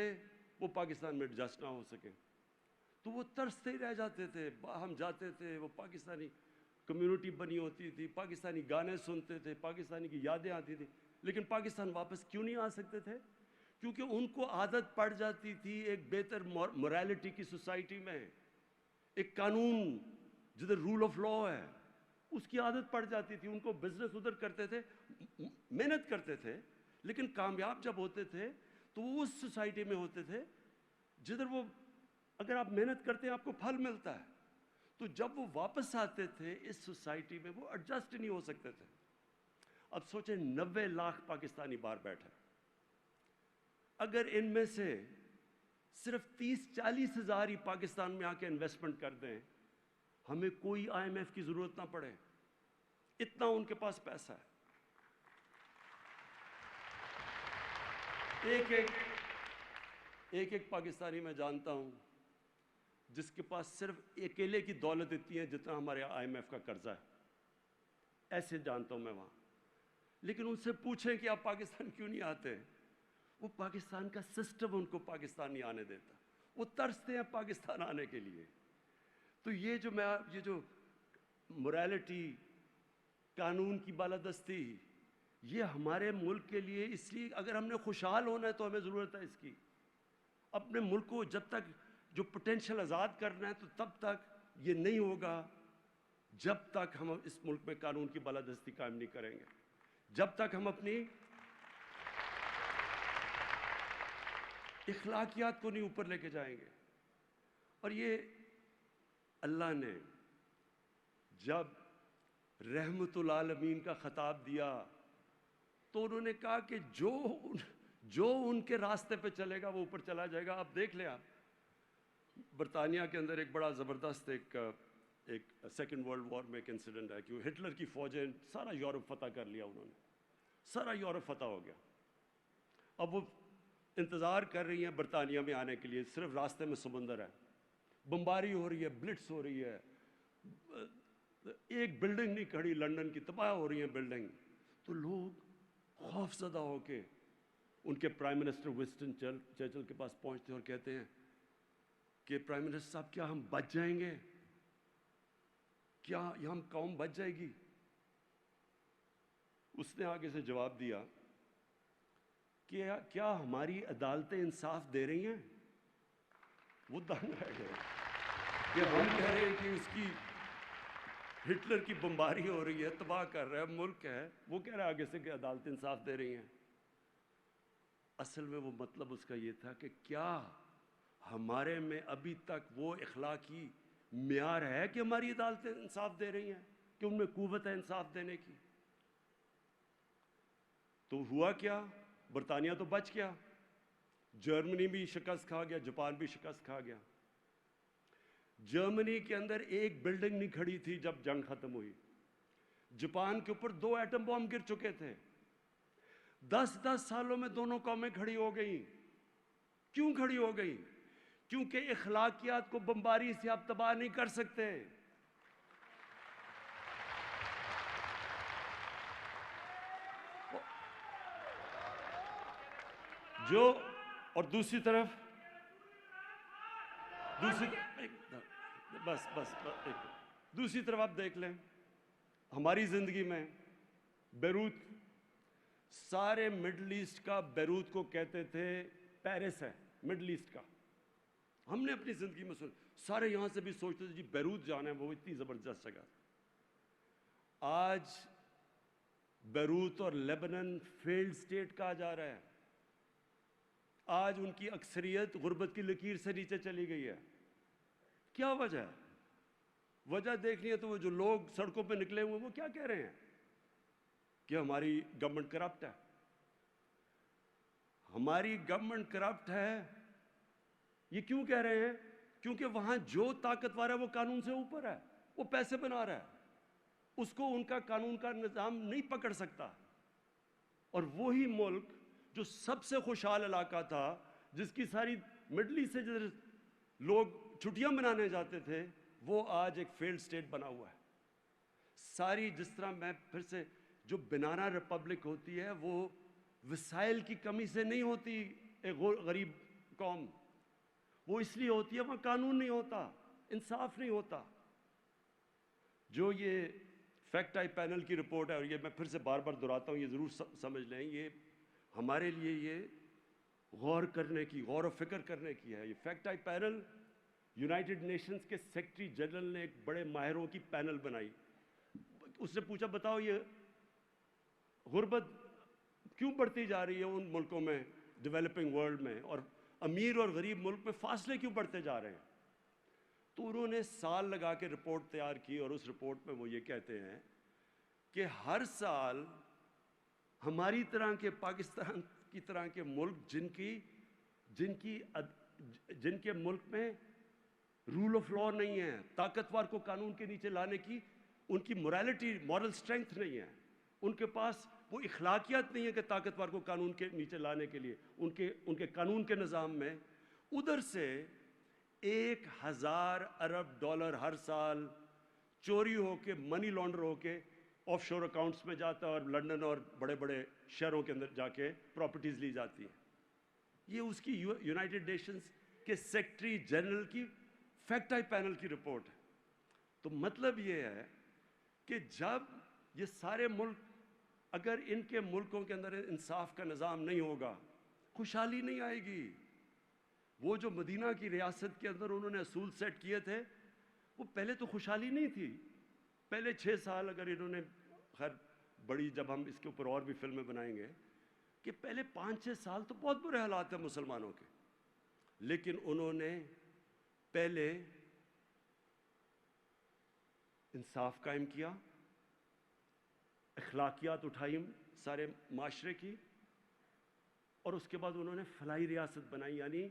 وہ پاکستان میں ایڈجسٹ نہ ہو سکے تو وہ ترستے ہی رہ جاتے تھے. ہم جاتے تھے، وہ پاکستانی کمیونٹی بنی ہوتی تھی، پاکستانی گانے سنتے تھے، پاکستانی کی یادیں آتی تھی، لیکن پاکستان واپس کیوں نہیں آ سکتے تھے؟ کیونکہ ان کو عادت پڑ جاتی تھی ایک بہتر مورالٹی کی سوسائٹی میں، ایک قانون جدھر رول آف لا ہے اس کی عادت پڑ جاتی تھی. ان کو بزنس ادھر کرتے تھے، محنت کرتے تھے، لیکن کامیاب جب ہوتے تھے تو وہ اس سوسائٹی میں ہوتے تھے جدھر وہ، اگر آپ محنت کرتے ہیں آپ کو پھل ملتا ہے. تو جب وہ واپس آتے تھے اس سوسائٹی میں وہ ایڈجسٹ نہیں ہو سکتے تھے. اب سوچیں 90 لاکھ پاکستانی باہر بیٹھے، اگر ان میں سے صرف 30-40 ہزار ہی پاکستان میں آ کے انویسٹمنٹ کر دیں، ہمیں کوئی IMF کی ضرورت نہ پڑے، اتنا ان کے پاس پیسہ ہے. ایک پاکستانی میں جانتا ہوں جس کے پاس صرف اکیلے کی دولت اتنی ہے جتنا ہمارے IMF کا قرضہ ہے. ایسے جانتا ہوں میں وہاں. لیکن ان سے پوچھیں کہ آپ پاکستان کیوں نہیں آتے، وہ پاکستان کا سسٹم ان کو پاکستان نہیں آنے دیتا، وہ ترستے ہیں پاکستان آنے کے لیے. تو یہ جو مورالٹی، قانون کی بالادستی، یہ ہمارے ملک کے لیے، اس لیے اگر ہم نے خوشحال ہونا ہے تو ہمیں ضرورت ہے اس کی. اپنے ملک کو جب تک جو پوٹینشیل آزاد کرنا ہے تو تب تک یہ نہیں ہوگا جب تک ہم اس ملک میں قانون کی بالادستی قائم نہیں کریں گے، جب تک ہم اپنی اخلاقیات کو نہیں اوپر لے کے جائیں گے. اور یہ اللہ نے جب رحمت العالمین کا خطاب دیا تو انہوں نے کہا کہ جو ان کے راستے پہ چلے گا وہ اوپر چلا جائے گا. آپ دیکھ لیں، آپ برطانیہ کے اندر ایک بڑا زبردست ایک سیکنڈ ورلڈ وار میں ایک انسیڈنٹ ہے کہ ہٹلر کی فوجیں سارا یورپ فتح کر لیا، انہوں نے سارا یورپ فتح ہو گیا. اب وہ انتظار کر رہی ہیں برطانیہ میں آنے کے لیے، صرف راستے میں سمندر ہے، بمباری ہو رہی ہے، بلٹس ہو رہی ہے، ایک بلڈنگ نہیں کھڑی لندن کی، تباہ ہو رہی ہیں بلڈنگ. تو لوگ خوف زدہ ہو کے ان کے پرائم منسٹر ونسٹن چرچل کے پاس پہنچتے اور کہتے ہیں کہ پرائم منسٹر صاحب کیا ہم بچ جائیں گے؟ کیا ہم قوم بچ جائے گی؟ اس نے آگے سے جواب دیا کہ کیا ہماری عدالتیں انصاف دے رہی ہیں؟ وہ دنگ رہ گئے کہ ہم کہہ رہے ہیں کہ اس کی ہٹلر کی بمباری ہو رہی ہے، تباہ کر رہا ہے ملک ہے، وہ کہہ رہا ہے آگے سے کہ عدالتیں انصاف دے رہی ہیں. اصل میں وہ مطلب اس کا یہ تھا کہ کیا ہمارے میں ابھی تک وہ اخلاقی معیار ہے کہ ہماری عدالتیں انصاف دے رہی ہیں، کہ ان میں قوت ہے انصاف دینے کی؟ تو ہوا کیا؟ برطانیہ تو بچ گیا، جرمنی بھی شکست کھا گیا، جاپان بھی شکست کھا گیا. جرمنی کے اندر ایک بلڈنگ نہیں کھڑی تھی جب جنگ ختم ہوئی. جاپان کے اوپر 2 ایٹم بم گر چکے تھے. 10 سالوں میں دونوں قومیں کھڑی ہو گئیں. کیوں کھڑی ہو گئیں؟ کیونکہ اخلاقیات کو بمباری سے آپ تباہ نہیں کر سکتے. جو اور دوسری طرف دوسری طرف آپ دیکھ لیں ہماری زندگی میں بیروت، سارے مڈل ایسٹ کا بیروت کو کہتے تھے پیرس ہے مڈل ایسٹ کا. ہم نے اپنی زندگی میں سارے یہاں سے بھی سوچتے تھے جی بیروت جانا ہے، وہ اتنی زبردست جگہ. آج بیروت اور لیبنن فیلڈ سٹیٹ کہا جا رہا ہے. آج ان کی اکثریت غربت کی لکیر سے نیچے چلی گئی ہے. کیا وجہ ہے؟ وجہ دیکھنی ہے تو وہ جو لوگ سڑکوں پہ نکلے ہوئے وہ کیا کہہ رہے ہیں کہ ہماری گورنمنٹ کرپٹ ہے. ہماری گورنمنٹ کرپٹ ہے یہ کیوں کہہ رہے ہیں؟ کیونکہ وہاں جو طاقتور ہے وہ قانون سے اوپر ہے، وہ پیسے بنا رہا ہے، اس کو ان کا قانون کا نظام نہیں پکڑ سکتا. اور وہی ملک جو سب سے خوشحال علاقہ تھا، جس کی ساری مڈل ایسٹ سے لوگ چھٹیاں منانے جاتے تھے، وہ آج ایک فیلڈ سٹیٹ بنا ہوا ہے. ساری جس طرح میں پھر سے جو بنانا ریپبلک ہوتی ہے وہ وسائل کی کمی سے نہیں ہوتی. ایک غریب قوم وہ اس لیے ہوتی ہے وہاں قانون نہیں ہوتا، انصاف نہیں ہوتا. جو یہ فیکٹ آئی پینل کی رپورٹ ہے، اور یہ میں پھر سے بار بار دہراتا ہوں، یہ ضرور سمجھ لیں، یہ ہمارے لیے یہ غور کرنے کی، غور و فکر کرنے کی ہے. یہ fact I panel United nations کے سیکرٹری جنرل نے ایک بڑے ماہروں کی پینل بنائی. اس سے پوچھا بتاؤ یہ غربت کیوں بڑھتی جا رہی ہے ان ملکوں میں، ڈیولپنگ ورلڈ میں، اور امیر اور غریب ملک میں فاصلے کیوں بڑھتے جا رہے ہیں؟ تو انہوں نے سال لگا کے رپورٹ تیار کی، اور اس رپورٹ میں وہ یہ کہتے ہیں کہ ہر سال ہماری طرح کے، پاکستان کی طرح کے ملک جن کے ملک میں رول آف لا نہیں ہے، طاقتور کو قانون کے نیچے لانے کی ان کی مورالٹی، مورل سٹرینتھ نہیں ہے، ان کے پاس وہ اخلاقیات نہیں ہے کہ طاقتور کو قانون کے نیچے لانے کے لیے ان کے قانون کے نظام میں ادھر سے 1,000 ارب ڈالر ہر سال چوری ہو کے، منی لانڈر ہو کے آف شور اکاؤنٹس میں جاتا ہے، اور لندن اور بڑے بڑے شہروں کے اندر جا کے پراپرٹیز لی جاتی ہیں. یہ اس کی یونائٹڈ نیشنز کے سیکرٹری جنرل کی فیکٹ آئی پینل کی رپورٹ ہے. تو مطلب یہ ہے کہ جب یہ سارے ملک، اگر ان کے ملکوں کے اندر انصاف کا نظام نہیں ہوگا، خوشحالی نہیں آئے گی. وہ جو مدینہ کی ریاست کے اندر انہوں نے اصول سیٹ کیے تھے، وہ پہلے تو خوشحالی نہیں تھی. پہلے 6 سال اگر انہوں نے، خیر بڑی، جب ہم اس کے اوپر اور بھی فلمیں بنائیں گے، کہ پہلے 5-6 سال تو بہت برے حالات ہیں مسلمانوں کے، لیکن انہوں نے پہلے انصاف قائم کیا، اخلاقیات اٹھائی سارے معاشرے کی، اور اس کے بعد انہوں نے فلاحی ریاست بنائی. یعنی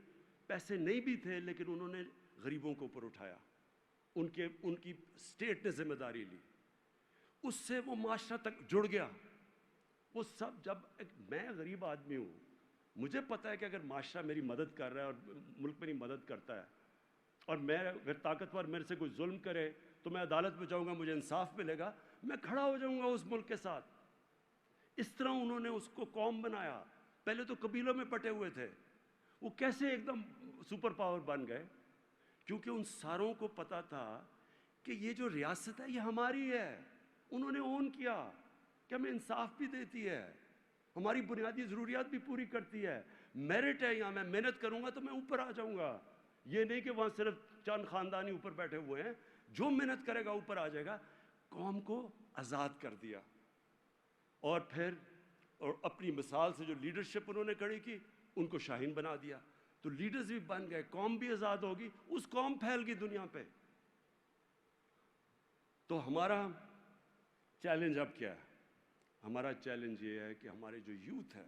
پیسے نہیں بھی تھے لیکن انہوں نے غریبوں کو اوپر اٹھایا، ان کی اسٹیٹ نے ذمہ داری لی، اس سے وہ معاشرہ تک جڑ گیا. وہ سب، جب میں غریب آدمی ہوں، مجھے پتہ ہے کہ اگر معاشرہ میری مدد کر رہا ہے اور ملک میری مدد کرتا ہے اور میں اگر طاقتور میرے سے کوئی ظلم کرے تو میں عدالت میں جاؤں گا, مجھے انصاف ملے گا, میں کھڑا ہو جاؤں گا اس ملک کے ساتھ. اس طرح انہوں نے اس کو قوم بنایا. پہلے تو قبیلوں میں بٹے ہوئے تھے, وہ کیسے ایک دم سپر پاور بن گئے؟ کیونکہ ان ساروں کو پتا تھا کہ یہ جو ریاست ہے یہ ہماری ہے. انہوں نے اون کیا کہ ہمیں انصاف بھی دیتی ہے, ہماری بنیادی ضروریات بھی پوری کرتی ہے, میرٹ ہے یہاں, میں محنت کروں گا تو میں اوپر آ جاؤں گا. یہ نہیں کہ وہاں صرف چند خاندانی اوپر بیٹھے ہوئے ہیں, جو محنت کرے گا اوپر آ جائے گا. قوم کو آزاد کر دیا. اور پھر اور اپنی مثال سے جو لیڈرشپ انہوں نے کھڑی کی, ان کو شاہین بنا دیا. تو لیڈرز بھی بن گئے, قوم بھی آزاد ہوگی, اس قوم پھیل گئی دنیا پہ. تو ہمارا چیلنج اب کیا ہے؟ ہمارا چیلنج یہ ہے کہ ہمارے جو یوتھ ہے,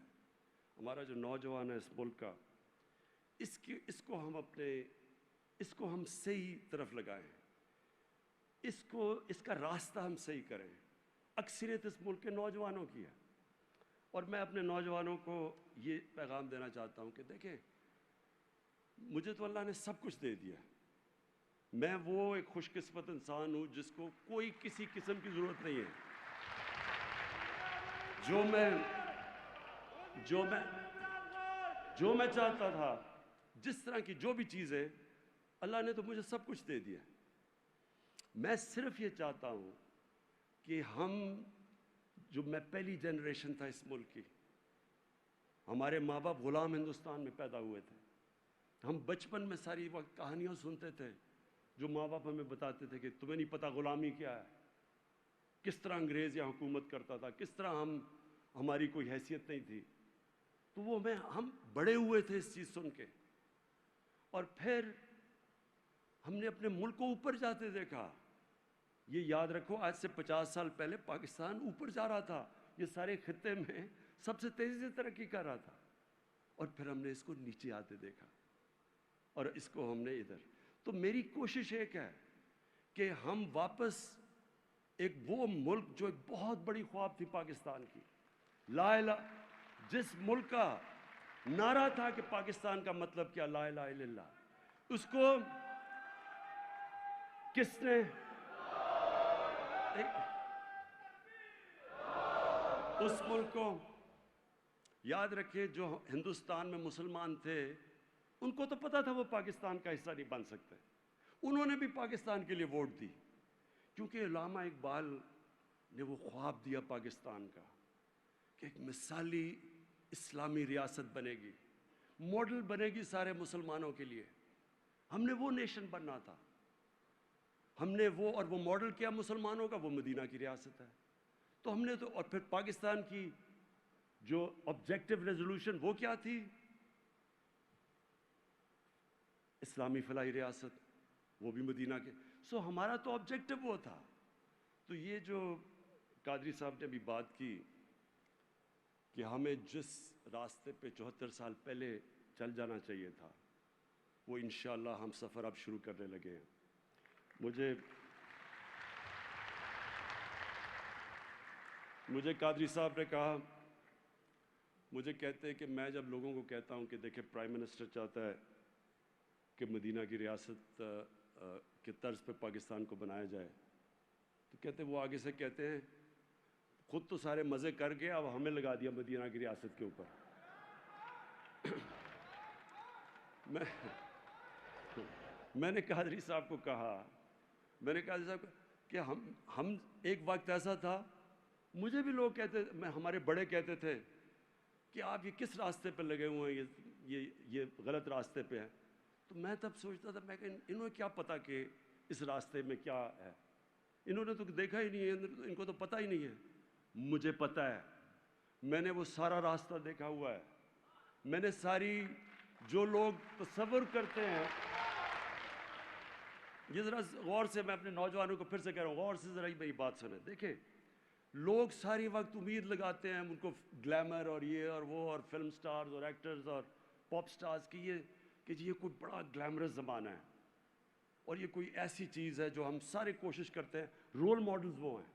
ہمارا جو نوجوان ہے اس ملک کا, اس کو ہم صحیح طرف لگائیں, اس کا راستہ ہم صحیح کریں. اکثریت اس ملک کے نوجوانوں کی ہے, اور میں اپنے نوجوانوں کو یہ پیغام دینا چاہتا ہوں کہ دیکھیں, مجھے تو اللہ نے سب کچھ دے دیا. میں وہ ایک خوش قسمت انسان ہوں جس کو کوئی کسی قسم کی ضرورت نہیں ہے. جو میں چاہتا تھا, جس طرح کی جو بھی چیز ہے, اللہ نے تو مجھے سب کچھ دے دیا. میں صرف یہ چاہتا ہوں کہ میں پہلی جنریشن تھا اس ملک کی, ہمارے ماں باپ غلام ہندوستان میں پیدا ہوئے تھے. ہم بچپن میں ساری وقت کہانیاں سنتے تھے جو ماں باپ ہمیں بتاتے تھے کہ تمہیں نہیں پتہ غلامی کیا ہے, کس طرح انگریز یہاں حکومت کرتا تھا, کس طرح ہماری کوئی حیثیت نہیں تھی. تو ہم بڑے ہوئے تھے اس چیز سن کے. اور پھر ہم نے اپنے ملک کو اوپر جاتے دیکھا. یہ یاد رکھو, آج سے 50 سال پہلے پاکستان اوپر جا رہا تھا, یہ سارے خطے میں سب سے تیزی سے ترقی کر رہا تھا. اور پھر ہم نے اس کو نیچے آتے دیکھا, اور اس کو ہم نے ادھر. تو میری کوشش ایک ہے کہ ہم واپس ایک وہ ملک جو ایک بہت بڑی خواب تھی پاکستان کی, لا الہ, جس ملک کا نعرہ تھا کہ پاکستان کا مطلب کیا, لا الہ الا اللہ, اس کو کس نے اس ملک کو یاد رکھے, جو ہندوستان میں مسلمان تھے ان کو تو پتا تھا وہ پاکستان کا حصہ نہیں بن سکتے. انہوں نے بھی پاکستان کے لیے ووٹ دی, کیونکہ علامہ اقبال نے وہ خواب دیا پاکستان کا کہ ایک مثالی اسلامی ریاست بنے گی, ماڈل بنے گی سارے مسلمانوں کے لیے. ہم نے وہ نیشن بننا تھا, ہم نے اور وہ ماڈل کیا مسلمانوں کا, وہ مدینہ کی ریاست ہے. تو ہم نے اور پھر پاکستان کی جو آبجیکٹو ریزولوشن وہ کیا تھی, اسلامی فلاحی ریاست, وہ بھی مدینہ کے. سو ہمارا تو آبجیکٹو وہ تھا. تو یہ جو قادری صاحب نے ابھی بات کی کہ ہمیں جس راستے پہ 74 سال پہلے چل جانا چاہیے تھا, وہ انشاءاللہ ہم سفر اب شروع کرنے لگے ہیں. مجھے قادری صاحب نے کہا, مجھے کہتے ہیں کہ میں جب لوگوں کو کہتا ہوں کہ دیکھیں پرائم منسٹر چاہتا ہے کہ مدینہ کی ریاست کے طرز پہ پاکستان کو بنایا جائے, تو کہتے وہ آگے سے کہتے ہیں خود تو سارے مزے کر کے اب ہمیں لگا دیا مدینہ کی ریاست کے اوپر. میں نے قادری صاحب کو کہا, میں نے قادری صاحب کہ ہم ایک وقت ایسا تھا, مجھے بھی لوگ کہتے, ہمارے بڑے کہتے تھے کہ آپ یہ کس راستے پہ لگے ہوئے ہیں, یہ غلط راستے پہ ہیں. تو میں تب سوچتا تھا, میں کہ انہوں نے کیا پتا کہ اس راستے میں کیا ہے, انہوں نے تو دیکھا ہی نہیں ہے, ان کو تو پتہ ہی نہیں ہے. مجھے پتہ ہے, میں نے وہ سارا راستہ دیکھا ہوا ہے. میں نے ساری جو لوگ تصور کرتے ہیں, یہ ذرا غور سے, میں اپنے نوجوانوں کو پھر سے کہہ رہا ہوں, غور سے ذرا میری بات سنیں. دیکھیں, لوگ ساری وقت امید لگاتے ہیں ان کو گلیمر اور یہ اور وہ اور فلم سٹارز اور ایکٹرز اور پاپ سٹارز کی, یہ کوئی بڑا گلیمرس زمانہ ہے اور یہ کوئی ایسی چیز ہے جو ہم سارے کوشش کرتے ہیں. رول ماڈلز وہ ہیں,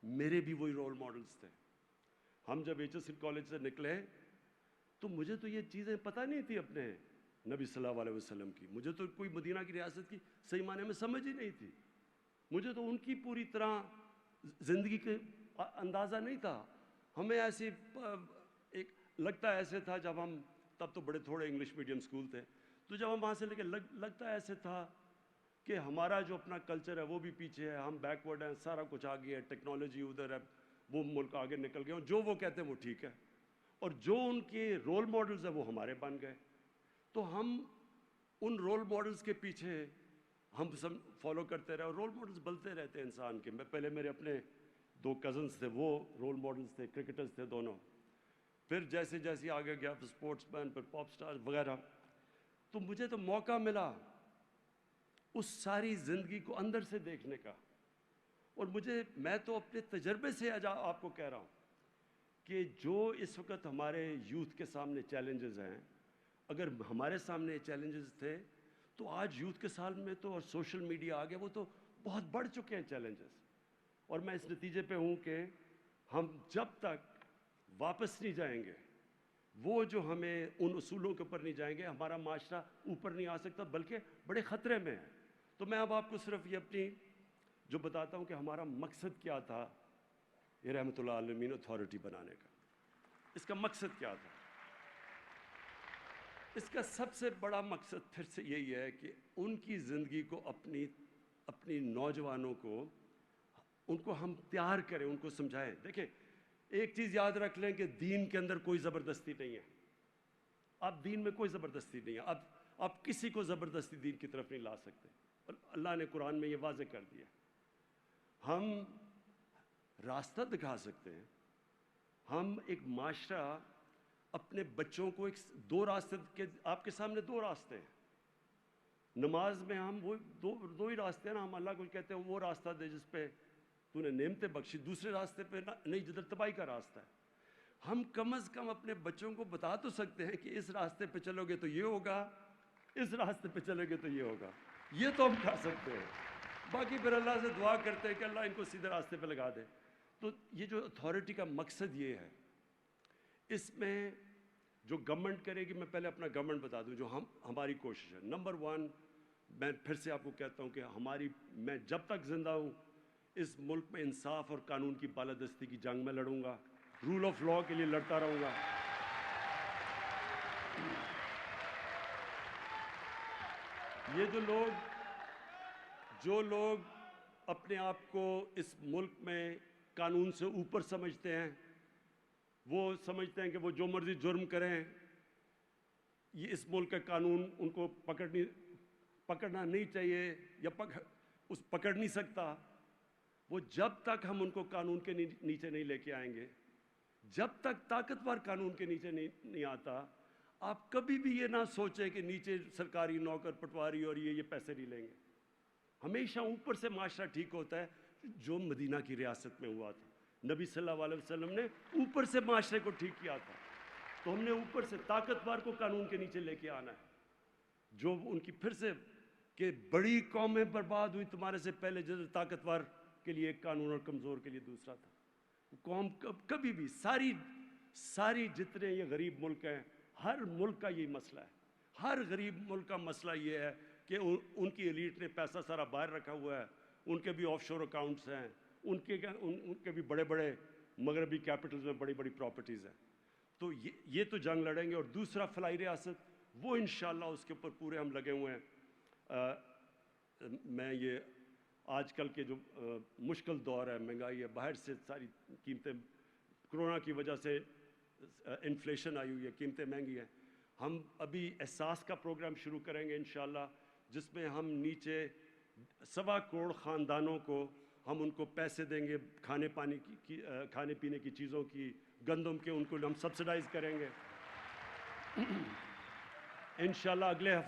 میرے بھی وہی رول ماڈلز تھے. ہم جب HSN کالج سے نکلے تو مجھے تو یہ چیزیں پتہ نہیں تھی اپنے نبی صلی اللہ علیہ وسلم کی. مجھے تو کوئی مدینہ کی ریاست کی صحیح معنی میں سمجھ ہی نہیں تھی. مجھے تو ان کی پوری طرح زندگی کے اندازہ نہیں تھا. ہمیں ایسی ایک لگتا ایسے تھا جب ہم, تب تو بڑے تھوڑے انگلش میڈیم اسکول تھے, تو جب ہم وہاں سے لے کے لگتا ایسے تھا کہ ہمارا جو اپنا کلچر ہے وہ بھی پیچھے ہے, ہم بیکورڈ ہیں, سارا کچھ آگے ہے, ٹیکنالوجی ادھر ہے, وہ ملک آگے نکل گئے, جو وہ کہتے ہیں وہ ٹھیک ہے, اور جو ان کے رول ماڈلز ہیں وہ ہمارے بن گئے. تو ہم ان رول ماڈلز کے پیچھے ہم سب فالو کرتے رہے, اور رول ماڈلز بنتے رہتے ہیں انسان کے. میں پہلے میرے اپنے 2 کزنس تھے, وہ رول ماڈلز تھے, کرکٹرز تھے دونوں. پھر جیسے جیسے آگے گیا پھر اسپورٹس مین, پھر پاپ اسٹار وغیرہ. تو مجھے تو موقع ملا اس ساری زندگی کو اندر سے دیکھنے کا. اور میں تو اپنے تجربے سے آپ کو کہہ رہا ہوں کہ جو اس وقت ہمارے یوتھ کے سامنے چیلنجز ہیں, اگر ہمارے سامنے یہ چیلنجز تھے تو آج یوتھ کے سال میں تو, اور سوشل میڈیا آ گیا, وہ تو بہت بڑھ چکے ہیں چیلنجز. اور میں اس نتیجے پہ ہوں کہ ہم جب تک واپس نہیں جائیں گے, وہ جو ہمیں ان اصولوں کے اوپر نہیں جائیں گے, ہمارا معاشرہ اوپر نہیں آ سکتا, بلکہ بڑے خطرے میں ہے. تو میں اب آپ کو صرف یہ اپنی جو بتاتا ہوں کہ ہمارا مقصد کیا تھا یہ رحمت اللہ عالمین اتھارٹی بنانے کا. اس کا مقصد کیا تھا؟ اس کا سب سے بڑا مقصد پھر سے یہی ہے کہ ان کی زندگی کو, اپنی نوجوانوں کو, ان کو ہم تیار کریں, ان کو سمجھائیں. دیکھیں ایک چیز یاد رکھ لیں کہ دین کے اندر کوئی زبردستی نہیں ہے. اب دین میں کوئی زبردستی نہیں ہے. اب آپ کسی کو زبردستی دین کی طرف نہیں لا سکتے, اور اللہ نے قرآن میں یہ واضح کر دیا. ہم راستہ دکھا سکتے ہیں. ہم ایک معاشرہ اپنے بچوں کو 2 راستے کے, آپ کے سامنے 2 راستے ہیں. نماز میں ہم وہ دو ہی راستے ہیں نا, ہم اللہ کو کہتے ہیں وہ راستہ دے جس پہ تو نے نعمتیں بخشی, دوسرے راستے پہ نہیں جدھر تباہی کا راستہ ہے. ہم کم از کم اپنے بچوں کو بتا تو سکتے ہیں کہ اس راستے پہ چلو گے تو یہ ہوگا, اس راستے پہ چلو گے تو یہ ہوگا. یہ تو ہم کر سکتے ہیں. باقی پھر اللہ سے دعا کرتے ہیں کہ اللہ ان کو سیدھے راستے پہ لگا دے. تو یہ جو اتھارٹی کا مقصد یہ ہے, اس میں جو گورنمنٹ کرے گی, میں پہلے اپنا گورنمنٹ بتا دوں جو ہماری کوشش ہے. نمبر 1, میں پھر سے آپ کو کہتا ہوں کہ میں جب تک زندہ ہوں اس ملک میں انصاف اور قانون کی بالادستی کی جنگ میں لڑوں گا, رول آف لاء کے لیے لڑتا رہوں گا. یہ جو لوگ اپنے آپ کو اس ملک میں قانون سے اوپر سمجھتے ہیں, وہ سمجھتے ہیں کہ وہ جو مرضی جرم کریں, یہ اس ملک کا قانون ان کو پکڑنا نہیں چاہیے یا پکڑ نہیں سکتا. وہ جب تک ہم ان کو قانون کے نیچے نہیں لے کے آئیں گے, جب تک طاقتور قانون کے نیچے نہیں آتا, آپ کبھی بھی یہ نہ سوچیں کہ نیچے سرکاری نوکر پٹواری اور یہ پیسے نہیں لیں گے. ہمیشہ اوپر سے معاشرہ ٹھیک ہوتا ہے, جو مدینہ کی ریاست میں ہوا تھا. نبی صلی اللہ علیہ وسلم نے اوپر سے معاشرے کو ٹھیک کیا تھا, تو ہم نے اوپر سے طاقتور کو قانون کے نیچے لے کے آنا ہے. جو ان کی پھر سے کہ بڑی قومیں برباد ہوئی تمہارے سے پہلے, جیسے طاقتور کے لیے ایک قانون اور کمزور کے لیے دوسرا تھا. قوم کبھی بھی ساری جتنے یہ غریب ملک ہیں, ہر ملک کا یہی مسئلہ ہے. ہر غریب ملک کا مسئلہ یہ ہے کہ ان کی ایلیٹ نے پیسہ سارا باہر رکھا ہوا ہے, ان کے بھی آف شور اکاؤنٹس ہیں, ان کے بھی بڑے بڑے مغربی کیپٹلز میں بڑی بڑی پراپرٹیز ہیں. تو یہ تو جنگ لڑیں گے. اور دوسرا فلاحی ریاست, وہ انشاءاللہ اس کے اوپر پورے ہم لگے ہوئے ہیں. میں یہ آج کل کے جو مشکل دور ہے, مہنگائی ہے, باہر سے ساری قیمتیں, کرونا کی وجہ سے انفلیشن آئی ہوئی ہے, قیمتیں مہنگی ہیں. ہم ابھی احساس کا پروگرام شروع کریں گے انشاءاللہ, جس میں ہم نیچے 1.25 کروڑ خاندانوں کو ہم ان کو پیسے دیں گے, کھانے پینے کی چیزوں کی, گندم کے, ان کو ہم سبسڈائز کریں گے انشاءاللہ.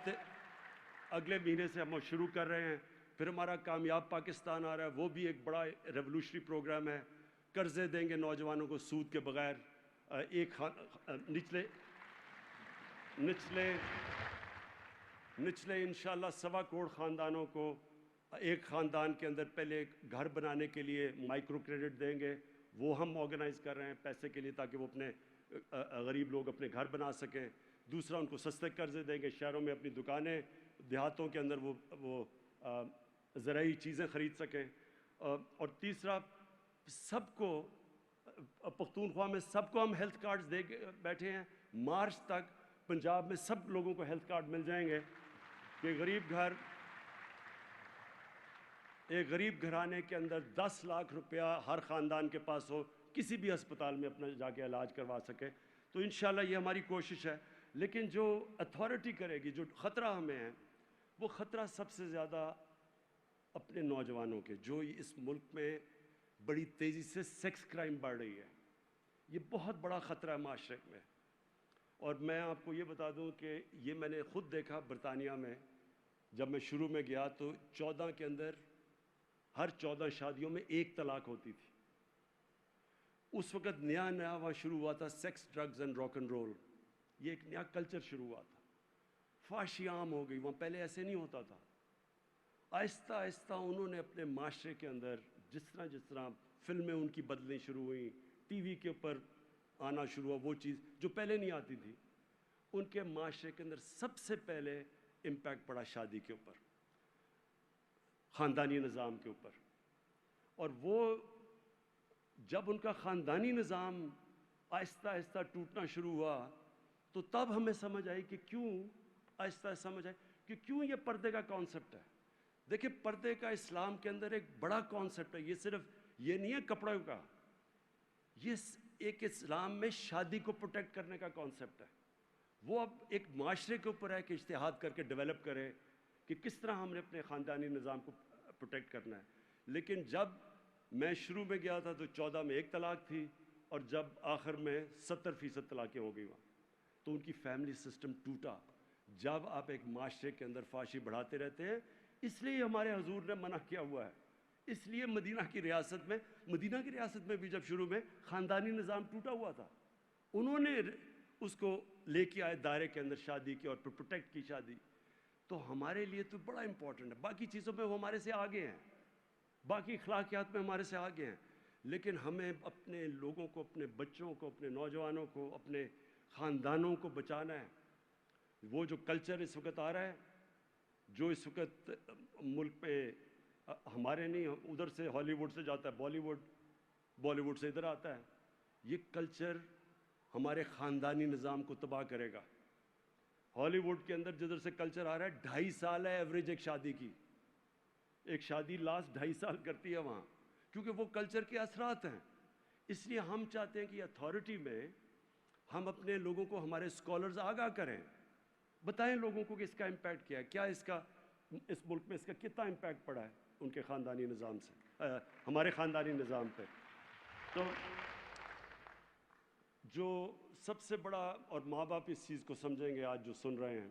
اگلے مہینے سے ہم شروع کر رہے ہیں. پھر ہمارا کامیاب پاکستان آ رہا ہے, وہ بھی ایک بڑا ریولوشنری پروگرام ہے. قرضے دیں گے نوجوانوں کو سود کے بغیر. نچلے انشاءاللہ 1.25 کروڑ خاندانوں کو ایک خاندان کے اندر پہلے گھر بنانے کے لیے مائکرو کریڈٹ دیں گے. وہ ہم آرگنائز کر رہے ہیں پیسے کے لیے تاکہ وہ اپنے غریب لوگ اپنے گھر بنا سکیں. دوسرا ان کو سستے قرضے دیں گے, شہروں میں اپنی دکانیں, دیہاتوں کے اندر وہ زرعی چیزیں خرید سکیں. اور تیسرا سب کو پختونخوا میں سب کو ہم ہیلتھ کارڈز دے کے بیٹھے ہیں. مارچ تک پنجاب میں سب لوگوں کو ہیلتھ کارڈ مل جائیں گے کہ ایک غریب گھرانے کے اندر 10 لاکھ روپیہ ہر خاندان کے پاس ہو, کسی بھی ہسپتال میں اپنا جا کے علاج کروا سکے. تو انشاءاللہ یہ ہماری کوشش ہے. لیکن جو اتھارٹی کرے گی, جو خطرہ ہمیں ہے, وہ خطرہ سب سے زیادہ اپنے نوجوانوں کے, جو اس ملک میں بڑی تیزی سے سیکس کرائم بڑھ رہی ہے. یہ بہت بڑا خطرہ ہے معاشرے میں. اور میں آپ کو یہ بتا دوں کہ یہ میں نے خود دیکھا برطانیہ میں. جب میں شروع میں گیا تو 14 کے اندر ہر 14 شادیوں میں 1 طلاق ہوتی تھی. اس وقت نیا وہاں شروع ہوا تھا sex, drugs and rock and roll. یہ ایک نیا کلچر شروع ہوا تھا. فحاشی عام ہو گئی, وہاں پہلے ایسے نہیں ہوتا تھا. آہستہ آہستہ انہوں نے اپنے معاشرے کے اندر جس طرح فلمیں ان کی بدلنی شروع ہوئیں, ٹی وی کے اوپر آنا شروع ہوا, وہ چیز جو پہلے نہیں آتی تھی, ان کے معاشرے کے اندر سب سے پہلے امپیکٹ پڑا شادی کے اوپر, خاندانی نظام کے اوپر. اور وہ جب ان کا خاندانی نظام آہستہ آہستہ ٹوٹنا شروع ہوا تو تب ہمیں سمجھ آئی کہ کیوں یہ پردے کا کانسیپٹ ہے. دیکھیں, پردے کا اسلام کے اندر ایک بڑا کانسیپٹ ہے. یہ صرف یہ نہیں ہے کپڑوں کا, یہ ایک اسلام میں شادی کو پروٹیکٹ کرنے کا کانسیپٹ ہے. وہ اب ایک معاشرے کے اوپر ہے کہ اجتہاد کر کے ڈیولپ کرے کہ کس طرح ہم نے اپنے خاندانی نظام کو پروٹیکٹ کرنا ہے. لیکن جب میں شروع میں گیا تھا تو 14 میں 1 طلاق تھی, اور جب آخر میں 70% طلاقیں ہو گئی وہاں, تو ان کی فیملی سسٹم ٹوٹا. جب آپ ایک معاشرے کے اندر فحاشی بڑھاتے رہتے ہیں, اس لیے ہمارے حضور نے منع کیا ہوا ہے. اس لیے مدینہ کی ریاست میں بھی جب شروع میں خاندانی نظام ٹوٹا ہوا تھا, انہوں نے اس کو لے کے آئے دائرے کے اندر شادی کی اور پھر پروٹیکٹ کی شادی. تو ہمارے لیے تو بڑا امپورٹنٹ ہے. باقی چیزوں میں وہ ہمارے سے آگے ہیں, باقی اخلاقیات میں ہمارے سے آگے ہیں. لیکن ہمیں اپنے لوگوں کو, اپنے بچوں کو, اپنے نوجوانوں کو, اپنے خاندانوں کو بچانا ہے. وہ جو کلچر اس وقت آ رہا ہے, جو اس وقت ملک میں ہمارے نہیں, ادھر سے ہالی ووڈ سے جاتا ہے بالی ووڈ سے ادھر آتا ہے, یہ کلچر ہمارے خاندانی نظام کو تباہ کرے گا. ہالی ووڈ کے اندر جدھر سے کلچر آ رہا ہے, 2.5 سال ہے ایوریج ایک شادی کی. ایک شادی لاسٹ 2.5 سال کرتی ہے وہاں, کیونکہ وہ کلچر کے اثرات ہیں. اس لیے ہم چاہتے ہیں کہ اتھارٹی میں ہم اپنے لوگوں کو, ہمارے اسکالرز آگاہ کریں, بتائیں لوگوں کو کہ اس کا امپیکٹ کیا ہے, کیا اس ملک میں اس کا کتنا امپیکٹ پڑا ہے ان کے خاندانی نظام سے, ہمارے خاندانی نظام پہ. تو جو سب سے بڑا, اور ماں باپ اس چیز کو سمجھیں گے آج جو سن رہے ہیں,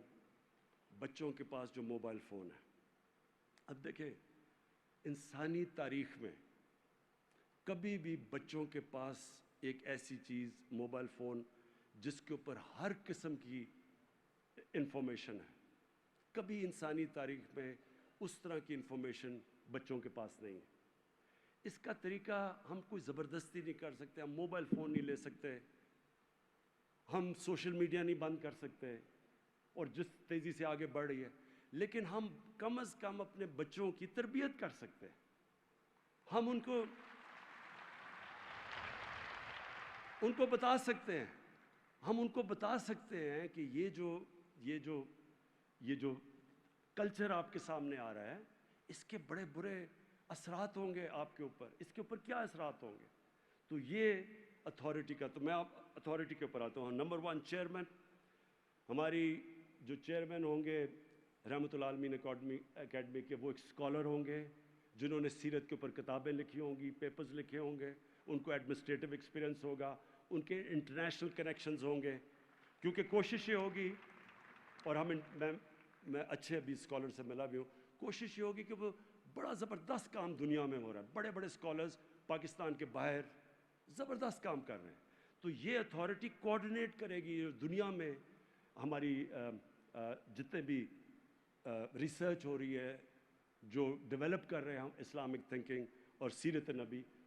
بچوں کے پاس جو موبائل فون ہے. اب دیکھیں, انسانی تاریخ میں کبھی بھی بچوں کے پاس ایک ایسی چیز موبائل فون جس کے اوپر ہر قسم کی انفارمیشن ہے, کبھی انسانی تاریخ میں اس طرح کی انفارمیشن بچوں کے پاس نہیں ہے. اس کا طریقہ ہم کوئی زبردستی نہیں کر سکتے, ہم موبائل فون نہیں لے سکتے, ہم سوشل میڈیا نہیں بند کر سکتے, اور جس تیزی سے آگے بڑھ رہی ہے. لیکن ہم کم از کم اپنے بچوں کی تربیت کر سکتے ہیں. ہم ان کو بتا سکتے ہیں, ہم ان کو بتا سکتے ہیں کہ یہ جو کلچر آپ کے سامنے آ رہا ہے, اس کے بڑے برے اثرات ہوں گے آپ کے اوپر, اس کے اوپر کیا اثرات ہوں گے. تو یہ اتھارٹی کا, تو میں اتھارٹی کے اوپر آتا ہوں. نمبر 1 چیئرمین, ہماری جو چیئرمین ہوں گے رحمۃ اللہ عالمین اکیڈمی کے, وہ ایک اسکالر ہوں گے جنہوں نے سیرت کے اوپر کتابیں لکھی ہوں گی, پیپرز لکھے ہوں گے, ان کو ایڈمنسٹریٹو ایکسپیرینس ہوگا, ان کے انٹرنیشنل کنیکشنز ہوں گے. کیونکہ کوشش یہ ہوگی, اور میں اچھے ابھی اسکالر سے ملا بھی ہوں, کوشش یہ ہوگی کہ وہ بڑا زبردست کام دنیا میں ہو رہا ہے, بڑے بڑے اسکالرز پاکستان کے باہر زبردست کام کر رہے ہیں. تو یہ اتھارٹی کوآرڈینیٹ کرے گی دنیا میں ہماری جتنے بھی ریسرچ ہو رہی ہے, جو ڈیولپ کر رہے ہیں ہم اسلامک تھنکنگ اور سیرت نبی,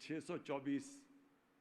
624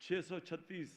636,